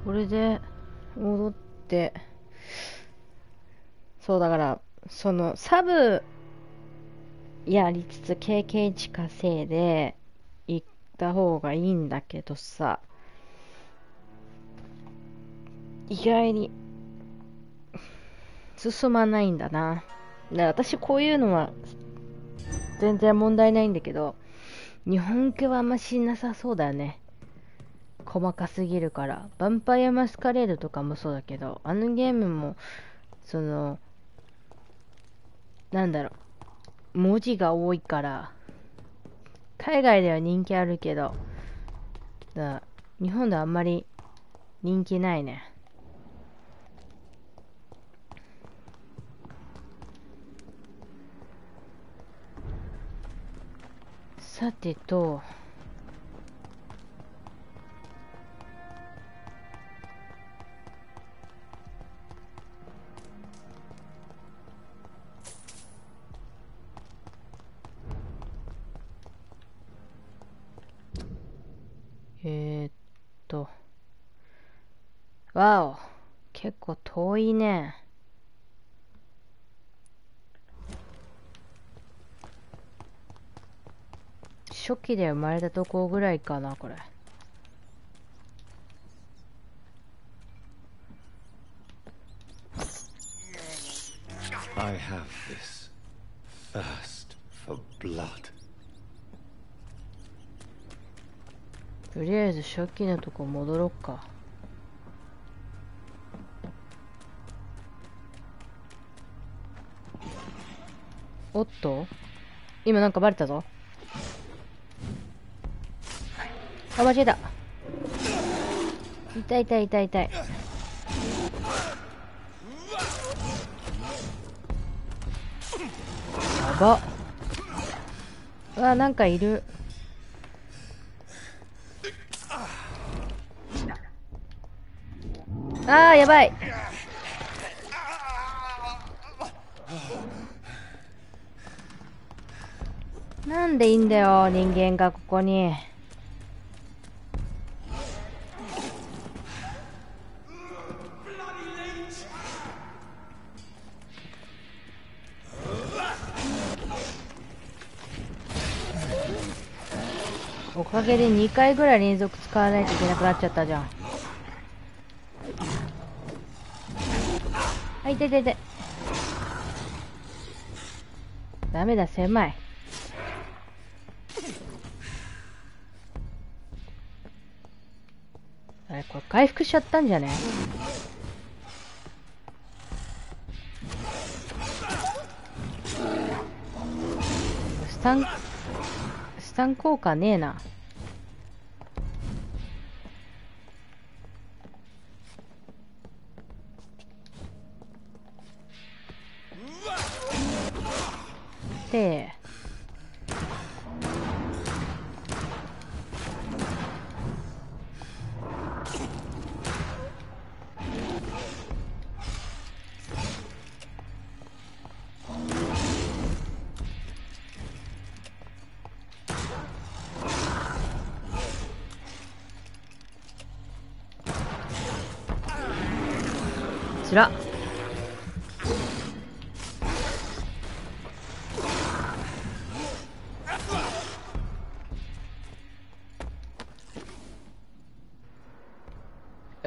これで戻って、そうだからそのサブやりつつ経験値稼いで行った方がいいんだけどさ、意外に進まないんだな。だから私こういうのは全然問題ないんだけど、日本系はあんましなさそうだよね。細かすぎるから。ヴァンパイアマスカレードとかもそうだけど、あのゲームもそのなんだろう、文字が多いから海外では人気あるけど、だ日本ではあんまり人気ないね。さてと、わお、結構遠いね。初期で生まれたとこぐらいかな、これ。I have this thirst for blood. とりあえず初期のとこ戻ろっか。おっと、今なんかバレたぞ。あ、間違えた。痛い痛い痛い痛い。やばっ。うわ、なんかいる。あー、やばい。なんでいいんだよ、人間がここに。おかげで2回ぐらい連続使わないといけなくなっちゃったじゃん。あ、痛い痛い痛い。ダメだ、狭い。あれ、これ回復しちゃったんじゃね？スタン効果ねえな。で、つらっ。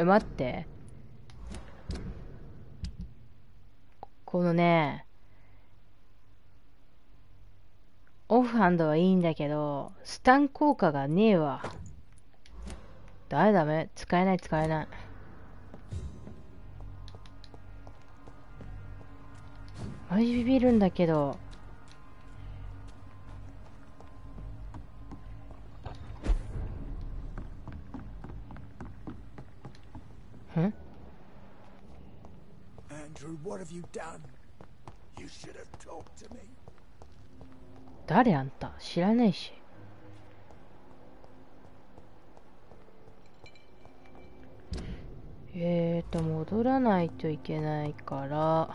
待って。このね、オフハンドはいいんだけど、スタン効果がねえわ。ダメ。使えない使えない。マジビビるんだけど。ん？ Andrew, what have you done? You should have talked to me. 誰あんた？知らないし。戻らないといけないから。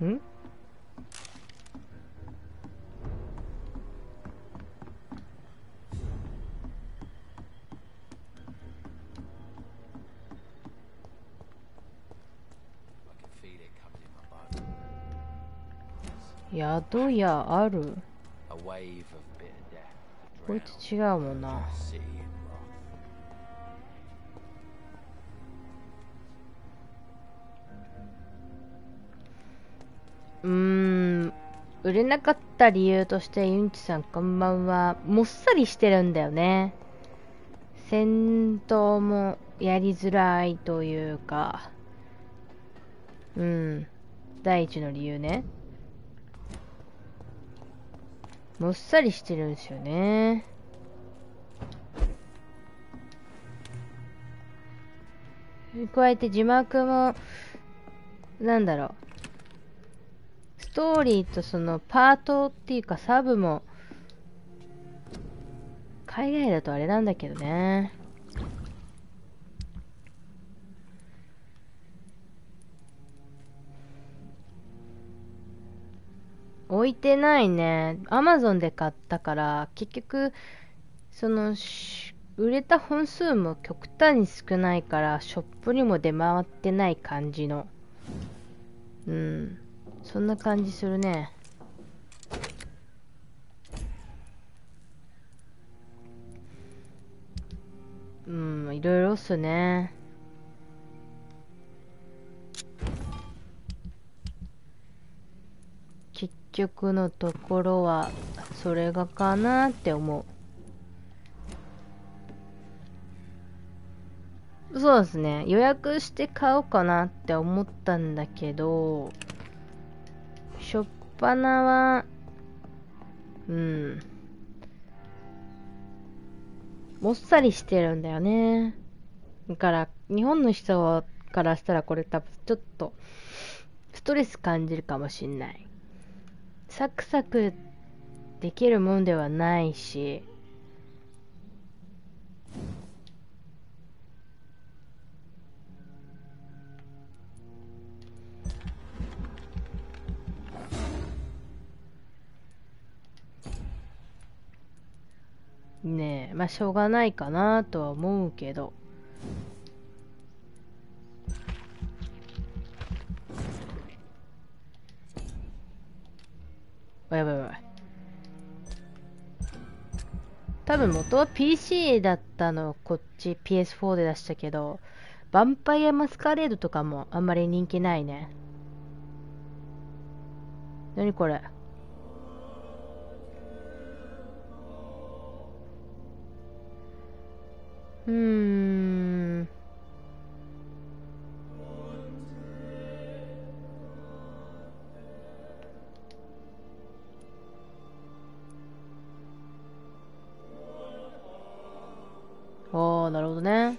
ん？宿屋ある？こいつ違うもんな。売れなかった理由として、ユンチさんこんばんは。もっさりしてるんだよね。戦闘もやりづらいというか、第一の理由ね。もっさりしてるんですよね。加えて字幕も、なんだろう。ストーリーとそのパートっていうかサブも、海外だとあれなんだけどね。置いてないね。アマゾンで買ったから、結局、その、売れた本数も極端に少ないから、ショップにも出回ってない感じの。そんな感じするね。いろいろっすね。結局のところはそれがかなって思う。そうですね。予約して買おうかなって思ったんだけど、ぱなはもっさりしてるんだよね。だから日本の人からしたらこれ多分ちょっとストレス感じるかもしんない。サクサクできるもんではないし、ねえ、まあしょうがないかなとは思うけど。やばいやばい。多分元は PC だったの、こっち PS4 で出したけど、ヴァンパイアマスカレードとかもあんまり人気ないね。何これ。ああ、なるほどね。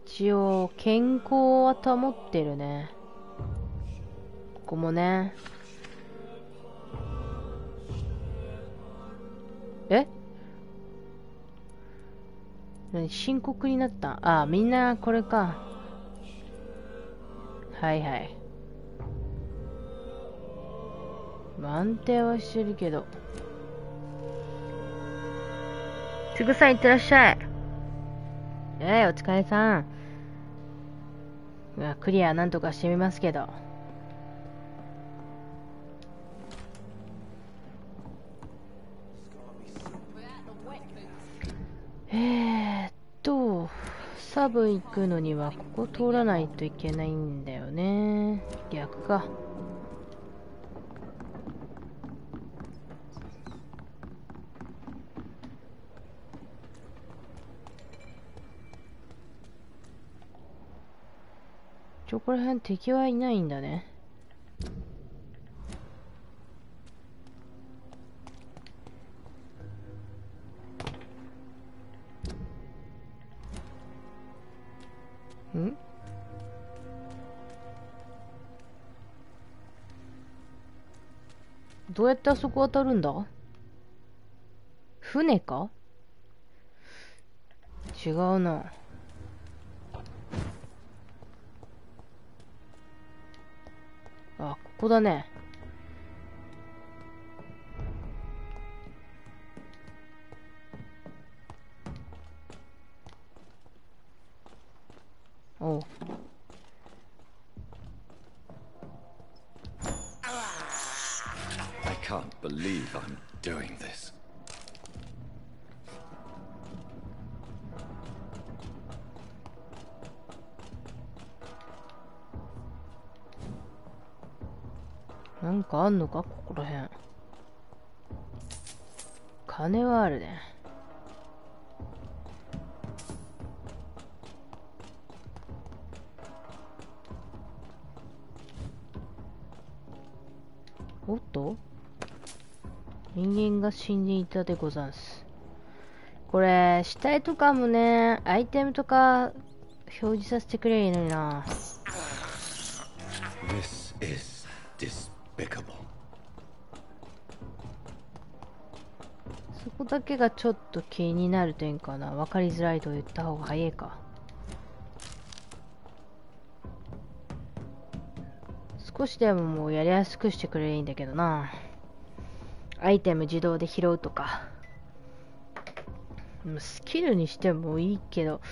一応健康は保ってるね。ここもね。え？何深刻になった？ああ、みんなこれか。はいはい。安定はしてるけど。つぐさんいってらっしゃい。お疲れさん。クリアなんとかしてみますけど。サブ行くのにはここ通らないといけないんだよね。逆か。ここら辺敵はいないんだね。どうやってあそこ渡るんだ？船か？違うな。あ、ここだね。おう。I can't believe I'm doing this.なんかあんのか、ここら辺。金はあるね。おっと、人間が死んでいたでござんす。これ死体とかもね、アイテムとか表示させてくれるのにな。This is despicable. そこだけがちょっと気になる点かな。分かりづらいと言った方が早いか。少しでももうやりやすくしてくれるんだけどな。アイテム自動で拾うとか。スキルにしてもいいけど、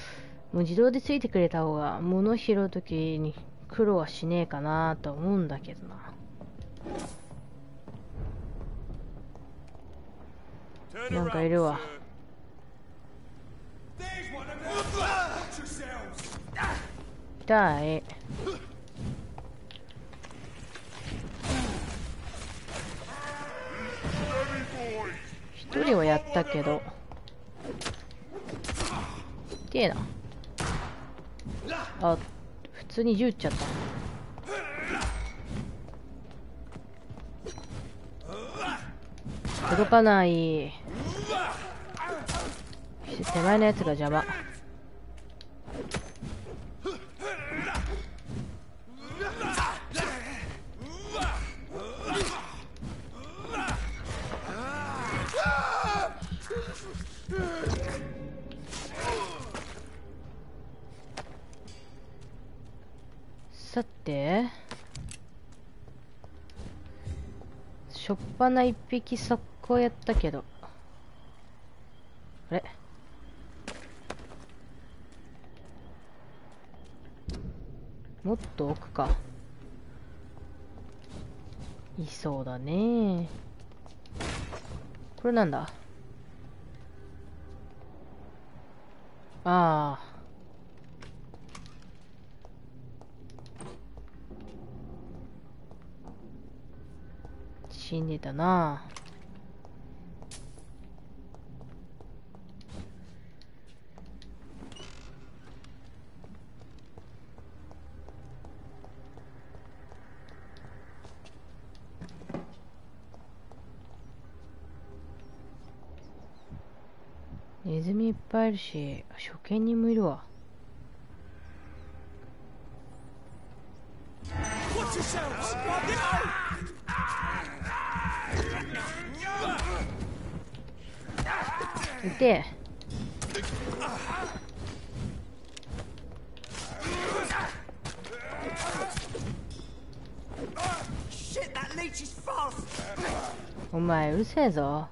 もう自動でついてくれた方が物拾うときに苦労はしねえかなと思うんだけどな。なんかいるわ。痛い。一人はやったけど痛えな。あ、普通に銃撃っちゃった。届かない。手前のやつが邪魔。さて、しょっぱな一匹速攻やったけど、あれ、もっと奥か。いそうだね。これなんだ。ああ、死んでたな。ネズミいっぱいいるし、初見にもいるわ。いて。お前うるせえぞ。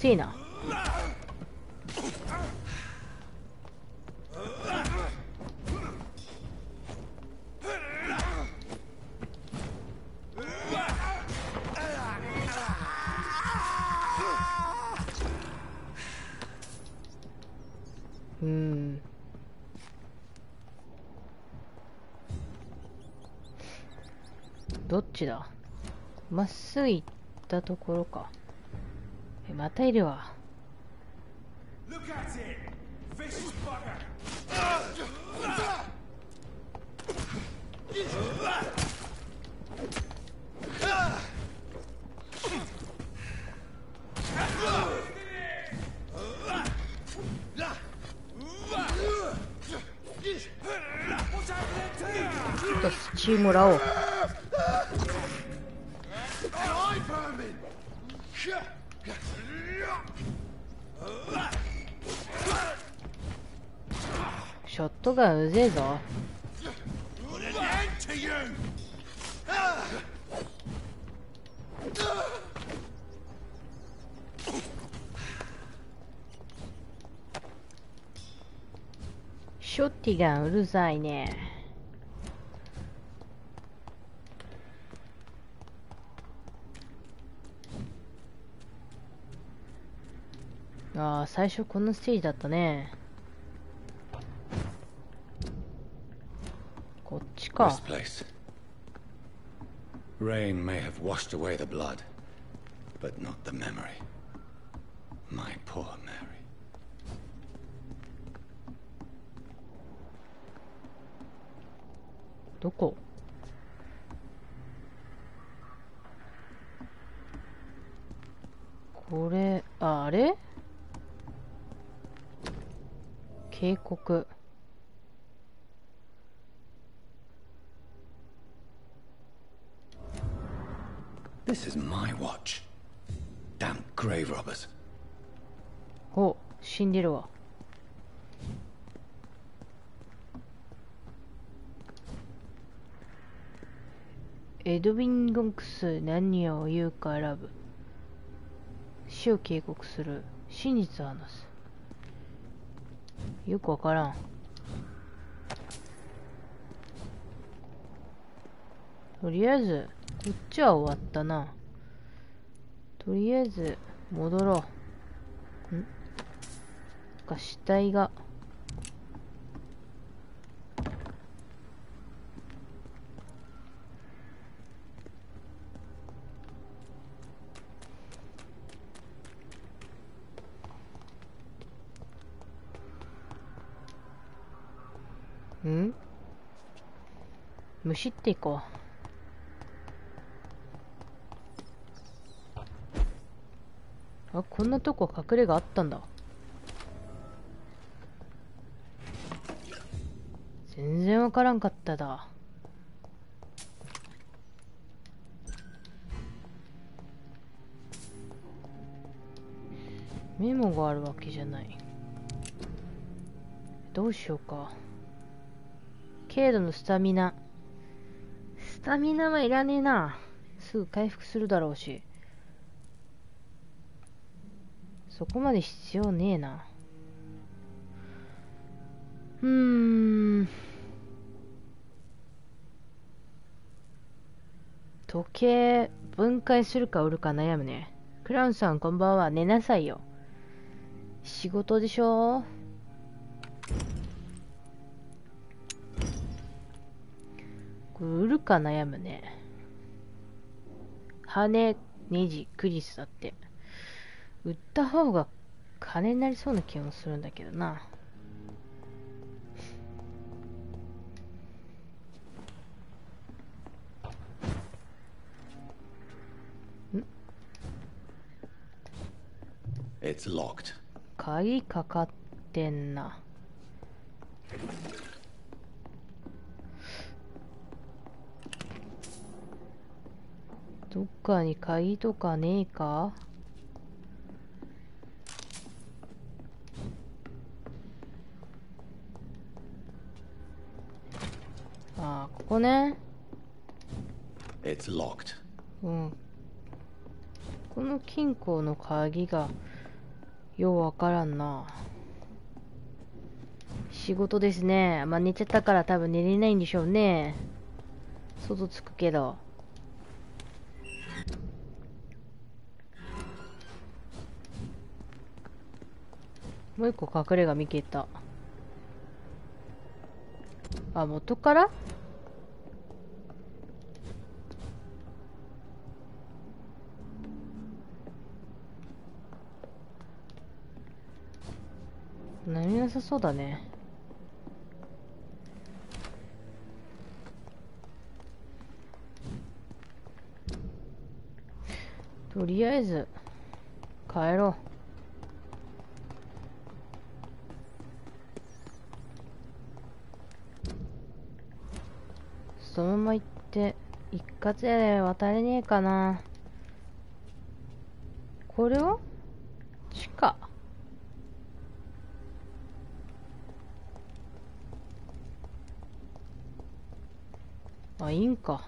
熱いな。どっちだ。まっすぐ行ったところか。またいるわ。ちょっとスチームもらおう。ショットガンうぜえぞ。ショッティガンうるさいね。ああ、最初このステージだったね。こっちか。This place. Rain may have washed away the blood, but not the memory. My poor Mary. どこ？これ、あれ？警告。This is my watch. Damn grave robbers. お、死んでるわ。エドウィン・ゴンクス、何を言うか選ぶ。死を警告する。真実を話す。よくわからん。とりあえずこっちは終わったな。とりあえず戻ろう。ん？か死体が。ん？むしっていこう。あ、こんなとこ隠れがあったんだ。全然わからんかっただ。メモがあるわけじゃない。どうしようか。軽度のスタミナ。スタミナはいらねえな。すぐ回復するだろうし。そこまで必要ねえな。時計分解するか売るか悩むね。クラウンさんこんばんは。寝なさいよ。仕事でしょ。これ売るか悩むね。羽、ネジ、クリスだって。売った方が金になりそうな気もするんだけどな。It's locked. 鍵かかってんな。どっかに鍵とかねえか？ああ、ここね。It's locked. うん。この金庫の鍵がようわからんな。仕事ですね。まあ寝ちゃったから多分寝れないんでしょうね。外つくけど。もう一個隠れ家見けた。あ、元から？何もなさそうだね。とりあえず帰ろう。そのまま行って一括で渡れねえかな。これは地下。あ、いいんか。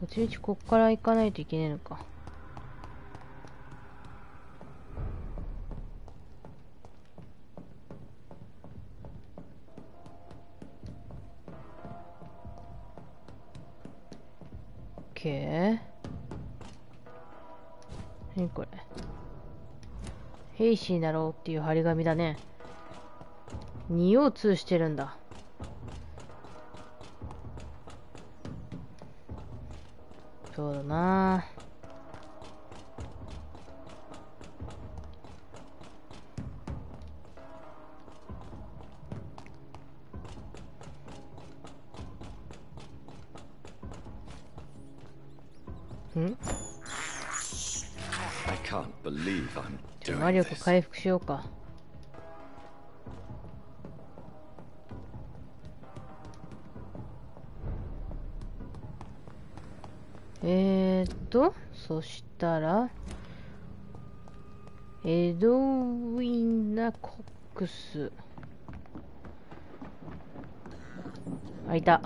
どっちみちこっから行かないといけねえのか。何これ。兵士になろうっていう張り紙だね。2を2してるんだ。そうだな。魔力回復しようか。そしたらエドウィンナ・コックス。あ、いた。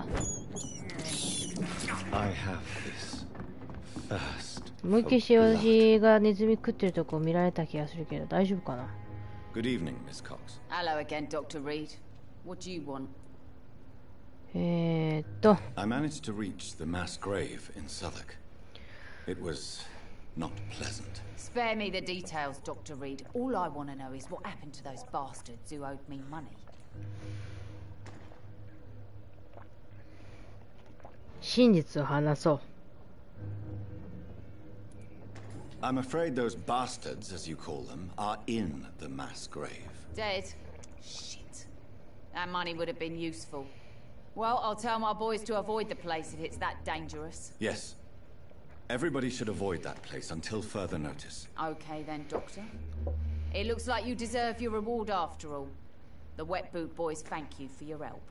もう一回して私がネズミ食ってるとこ見られた気がするけど大丈夫かな。 Good evening, Miss Cox. Hello again, Dr. Reed. What do you want? I managed to reach the mass grave in Southwark. It was not pleasant. Spare me the details, Dr. Reed. All I want to know is what happened to those bastards who owed me money. 真実を話そう。I'm afraid those bastards, as you call them, are in the mass grave. Dead? Shit. That money would have been useful. Well, I'll tell my boys to avoid the place if it's that dangerous. Yes. Everybody should avoid that place until further notice. Okay then, Doctor. It looks like you deserve your reward after all. The Wet Boot Boys thank you for your help.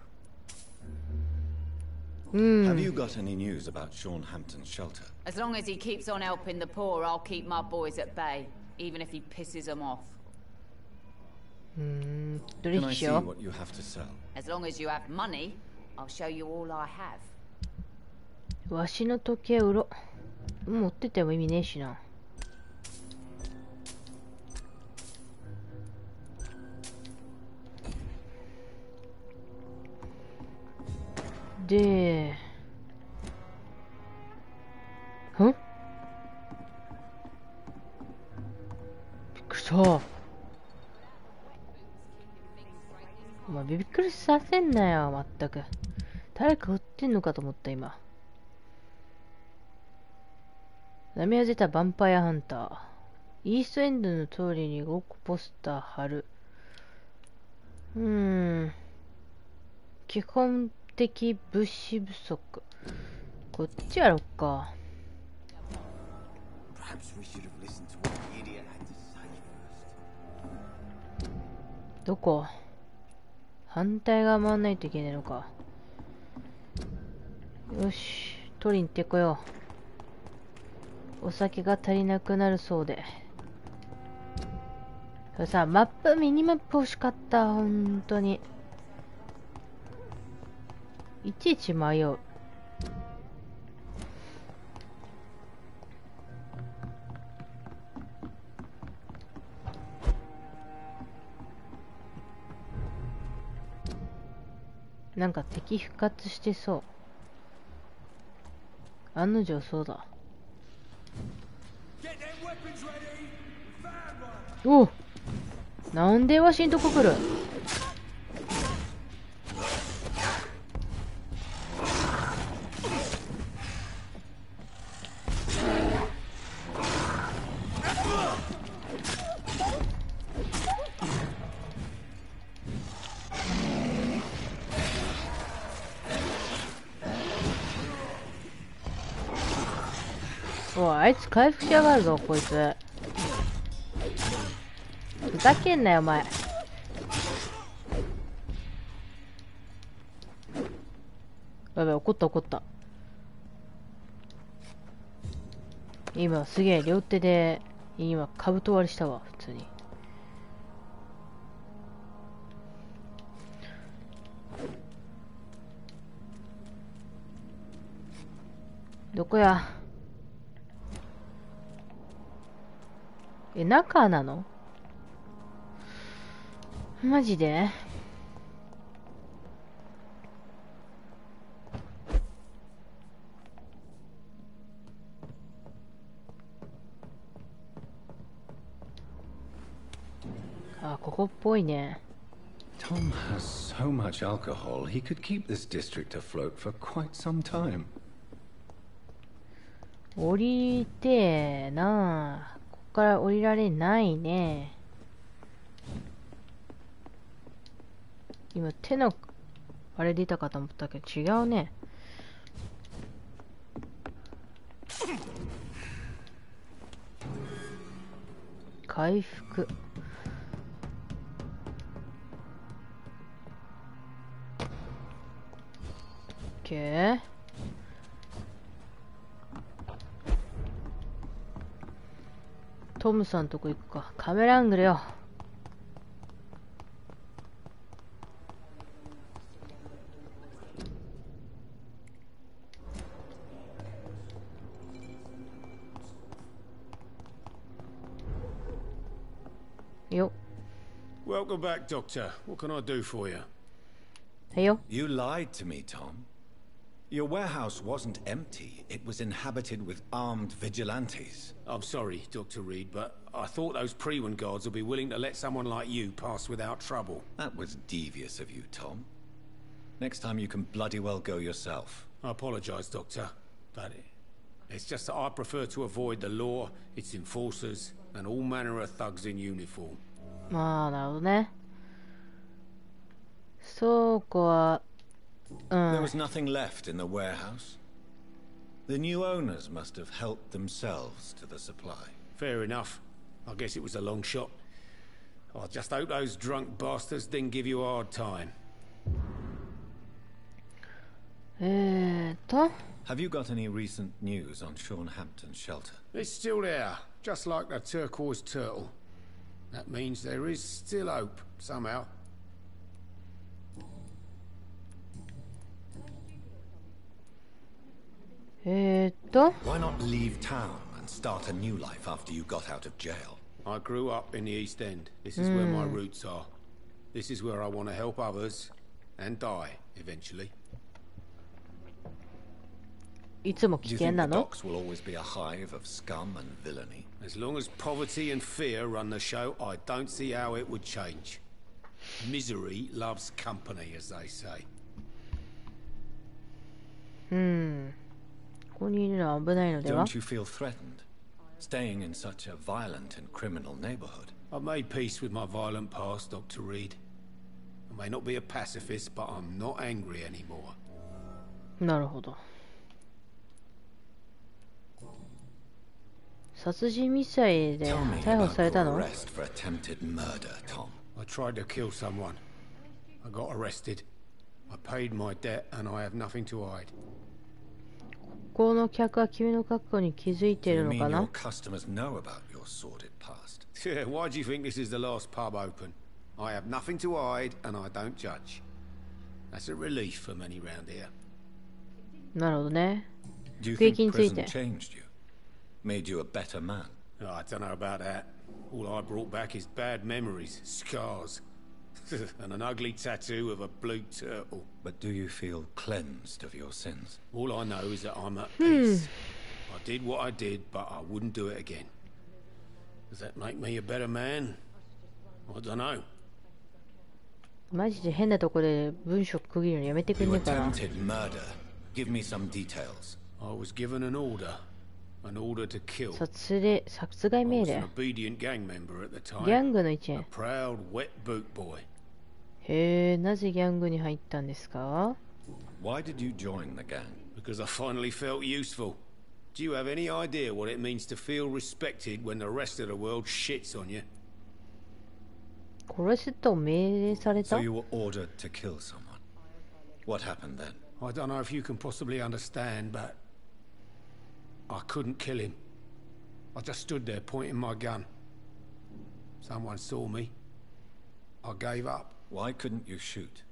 Have you got any news about Sean Hampton's shelter? As long as he keeps on helping the poor, I'll keep my boys at bay, even if he pisses them off. Can I see what you have to sell? As long as you have money, I'll show you all I have. わしの時計売ろ。持ってても意味ねえしな。で、びっくりした。お前びっくりさせんなよ、まったく。誰か売ってんのかと思った今。波が出たヴァンパイアハンター。イーストエンドの通りに5個ポスター貼る。基本的物資不足。こっちやろっか。どこ？反対側回んないといけないのか。よし、取りに行ってこよう。お酒が足りなくなるそうで。それさ、ミニマップ欲しかった。本当に。いちいち迷う。なんか敵復活してそう。案の定そうだ。お、なんでわしんとこ来る？おい、あいつ回復しやがるぞ、こいつ。ふざけんなよ、お前。やべ、怒った怒った。今すげえ両手で今兜割りしたわ、普通に。どこや？中なの？マジで？あ、ここっぽいね。Tom has so much alcohol, he could keep this district afloat for quite some time. 降りてーなあ。ここから降りられないね。今手のあれ出たかと思ったけど違うね。回復。OK。トムさんとこ行くか。カメラアングルよ。よ。Welcome back, Doctor. What can I do for you? Hey, yo. You lied to me, Tom. Your warehouse wasn't empty. It was inhabited with armed vigilantes. I'm sorry, Dr. Reed, but I thought those Prewen guards would be willing to let someone like you pass without trouble. That was devious of you, Tom. Next time you can bloody well go yourself. I apologize, Doctor, but it's just that I prefer to avoid the law, its enforcers, and all manner of thugs in uniform. まあ、なるほどね。倉庫は、There was nothing left in the warehouse. The new owners must have helped themselves to the supply. Fair enough. I guess it was a long shot. I just hope those drunk bastards didn't give you a hard time. Have you got any recent news on Sean Hampton's shelter? It's still there, just like the turquoise turtle. That means there is still hope, somehow. Why not leave town and start a new life after you got out of jail? I grew up in the East End. This is where my roots are. This is where I want to help others and die eventually. Do you think the docks will always be a hive of scum and villainy? As long as poverty and fear run the show, I don't see how it would change. Misery loves company, as they say. Don't you feel threatened, staying in such a violent and criminal neighborhood? I've made peace with my violent past, Dr. Reed. I may not be a pacifist, but I'm not angry anymore. なるほど。殺人未遂で逮捕されたの？ I tried to kill someone. I got arrested. I paid my debt and I have nothing to hide. ここの客は君の覚悟に気づいているのかな？ Yeah, why do you think this is the last pub open? I have nothing to hide and I don't judge. That's a relief for many round here. なるほどね。 Do you think prison changed you? Made you a better man? Oh, I don't know about that. All I brought back is bad memories, scars, and an ugly tattoo of a blue turtle. But do you feel cleansed of your sins? All I know is that I'm at peace. I did what I did, but I wouldn't do it again. Does that make me a better man? I don't know. マジで変なとこで文章区切るのやめてくんねえかな。 You attempted murder. Give me some details. I was given an order to kill. 殺害命令。 I was an obedient gang member at the time. ギャングの一員。 A proud wet boot boy. へえ、なぜギャングに入ったんですか？ Why did you join the gang? Because I finally felt useful. Do you have any idea what it means to feel respected when the rest of the world shits on you? 殺せと命令された？ So you were ordered to kill someone. What happened then? I don't know if you can possibly understand, but I couldn't kill him. I just stood there pointing my gun. Someone saw me. I gave up. Why couldn't you shoot?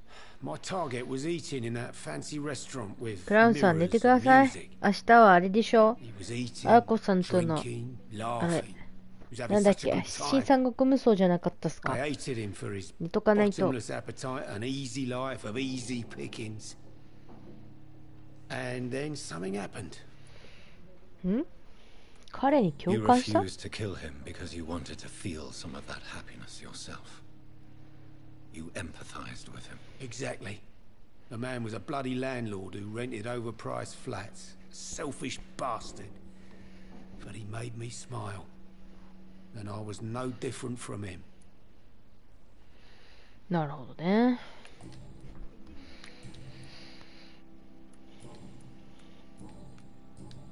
My target was eating in that fancy restaurant with ブラウンさん寝てください。明日はあれでしょ。アーコさんとのあれなんだっけ、新三国無双じゃなかったっすか。寝とかないと。And then something happened. ん？彼に共感した？ You refused to kill him because you wanted to feel some of that happiness yourself. You empathized with him. Exactly. The man was a bloody landlord who rented overpriced flats. A selfish bastard. But he made me smile. And I was no different from him. なるほどね。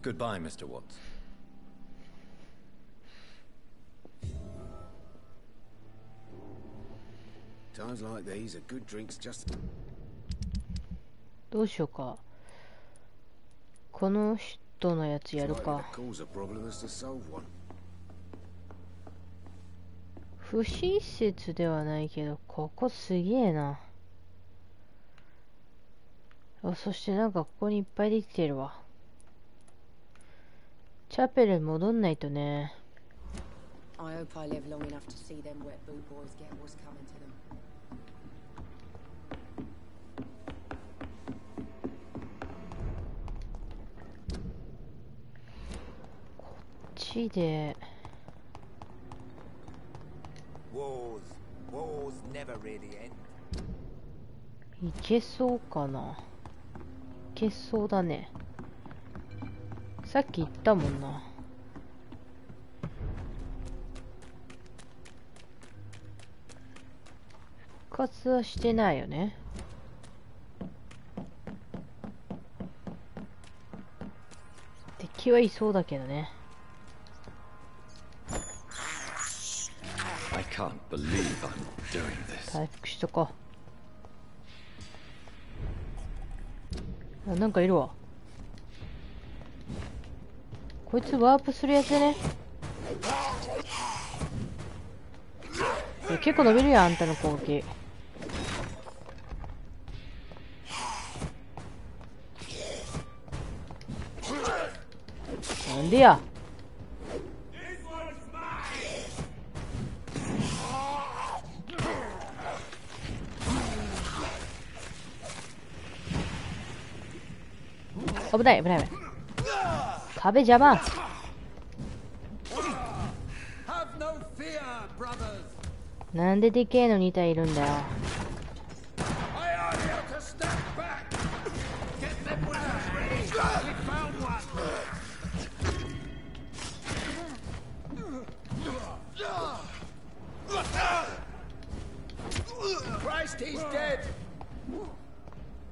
Goodbye, Mr. Watts. Times like these, a good drink's just. どうしようか。この人のやつやるか。不親切ではないけど、ここすげえな。あ、そしてなんかここにいっぱいできてるわ。チャペル戻んないとね。I hope I live long enough to see them wet boot boys get what's coming to them. こっちで。Wars never really end. いけそうかな。いけそうだね。さっき言ったもんな。復活はしてないよね。気はいそうだけどね。I can't believe I'm doing this. 回復しとこう。あ、なんかいるわ。こいつワープするやつね。結構伸びるやん、あんたの攻撃。なんでや。危ない危ない危ない。壁邪魔。なんででけえの2体いるんだよ。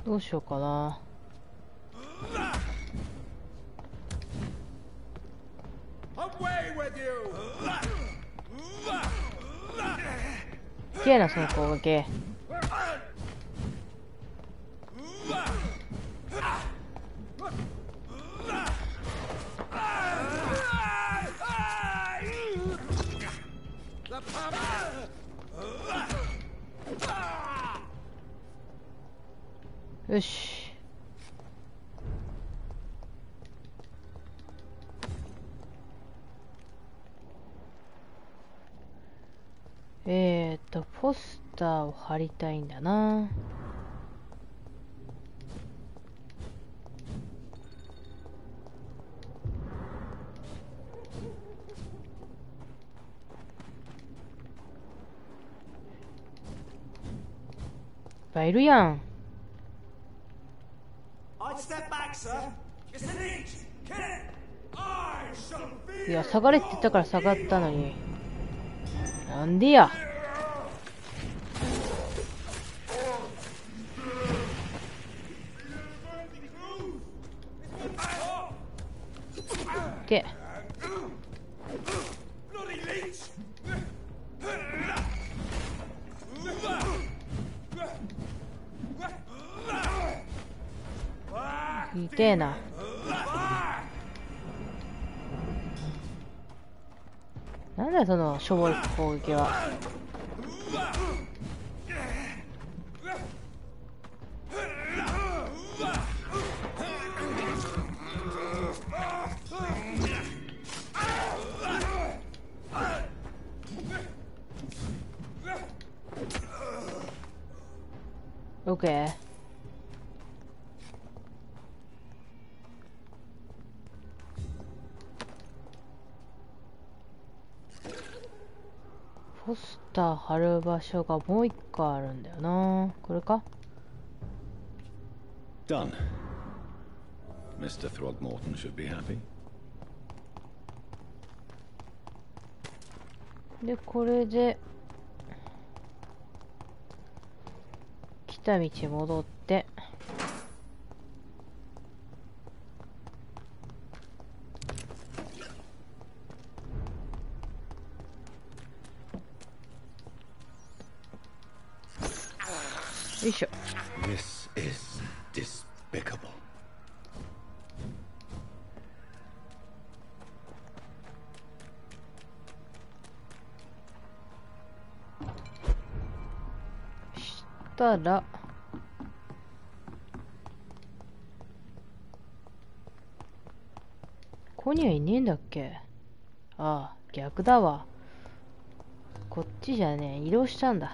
どうしようかな。すげえなその攻撃。よし。ポスターを貼りたいんだな。いっぱいいるやん。いや、下がれって言ったから下がったのに。なんでや。け。痛えな。なんだよそのしょぼい攻撃は。オッケー。ポスター貼る場所がもう一個あるんだよな。これか。 Done. Mr. Throgmorton should be happy. でこれで来た道戻って。よいしょ。 This is despicable. したらここにはいねえんだっけ。ああ、逆だわ。こっちじゃねえ、移動したんだ。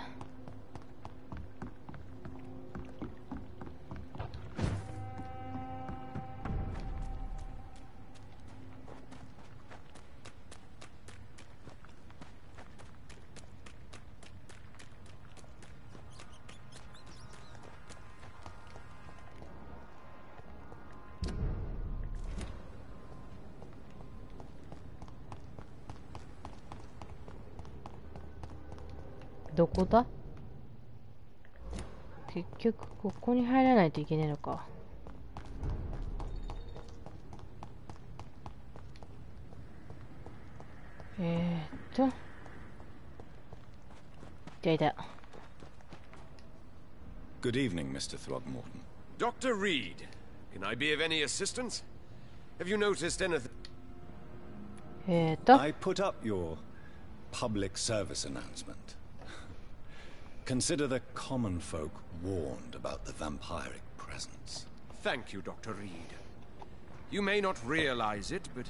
どこだ？結局ここに入らないといけないのか。Good evening, Mr. Throgmorton. Dr. Reed, can I be of any assistance? Have you noticed anything? I put up your public service announcement. Consider the common folk warned about the vampiric presence. Thank you, Dr. Reed. You may not realize it, but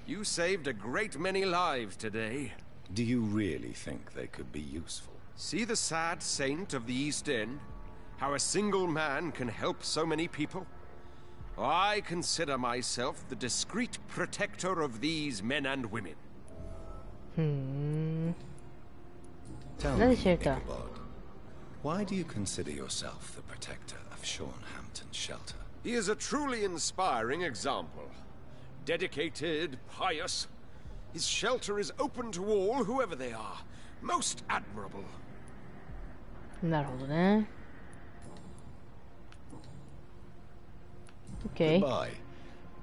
you saved a great many lives today. Do you really think they could be useful? See the sad saint of the East End? How a single man can help so many people? I consider myself the discreet protector of these men and women. Tell me, Ichabod, why do you consider yourself the protector of Sean Hampton's shelter? He is a truly inspiring example. Dedicated, pious. His shelter is open to all, whoever they are. Most admirable. なるほどね。Okay. Goodbye,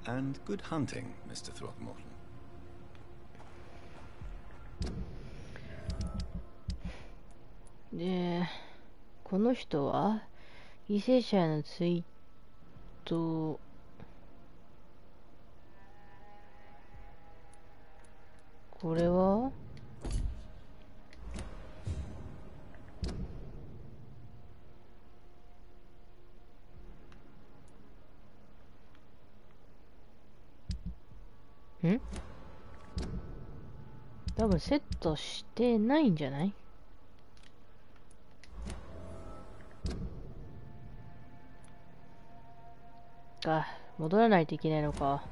and good hunting, Mr. Throgmorton. で、この人は犠牲者へのツイート。これは多分セットしてないんじゃない？戻らないといけないのか。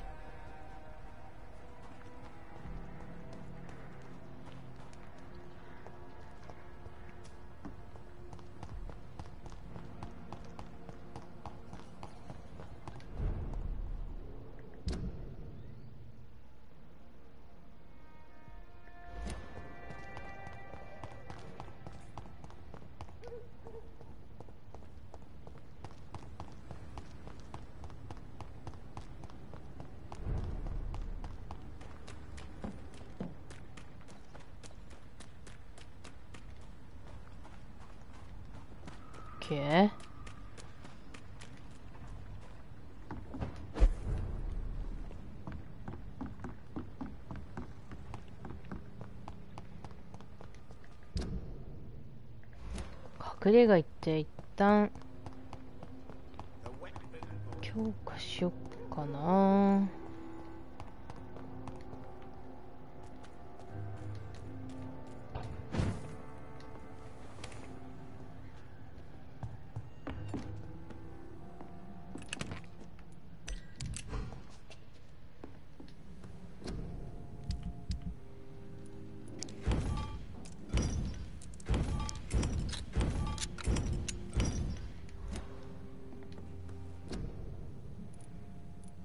隠れ家行って一旦強化しよっかな。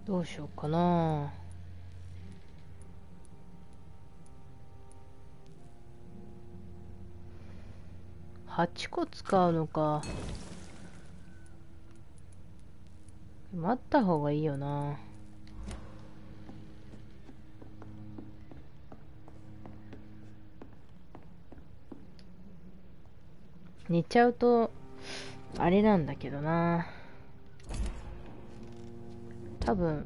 どうしようかな。8個使うのか。待った方がいいよな。寝ちゃうとあれなんだけどな。多分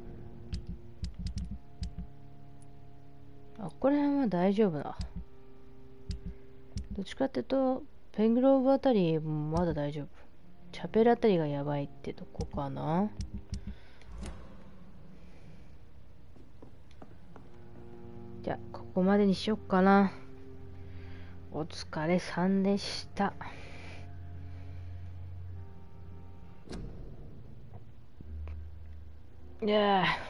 ここら辺は大丈夫だ。どっちかっていうとペングローブあたりもまだ大丈夫。チャペルあたりがやばいってとこかな。じゃあここまでにしよっかな。お疲れさんでした。いやー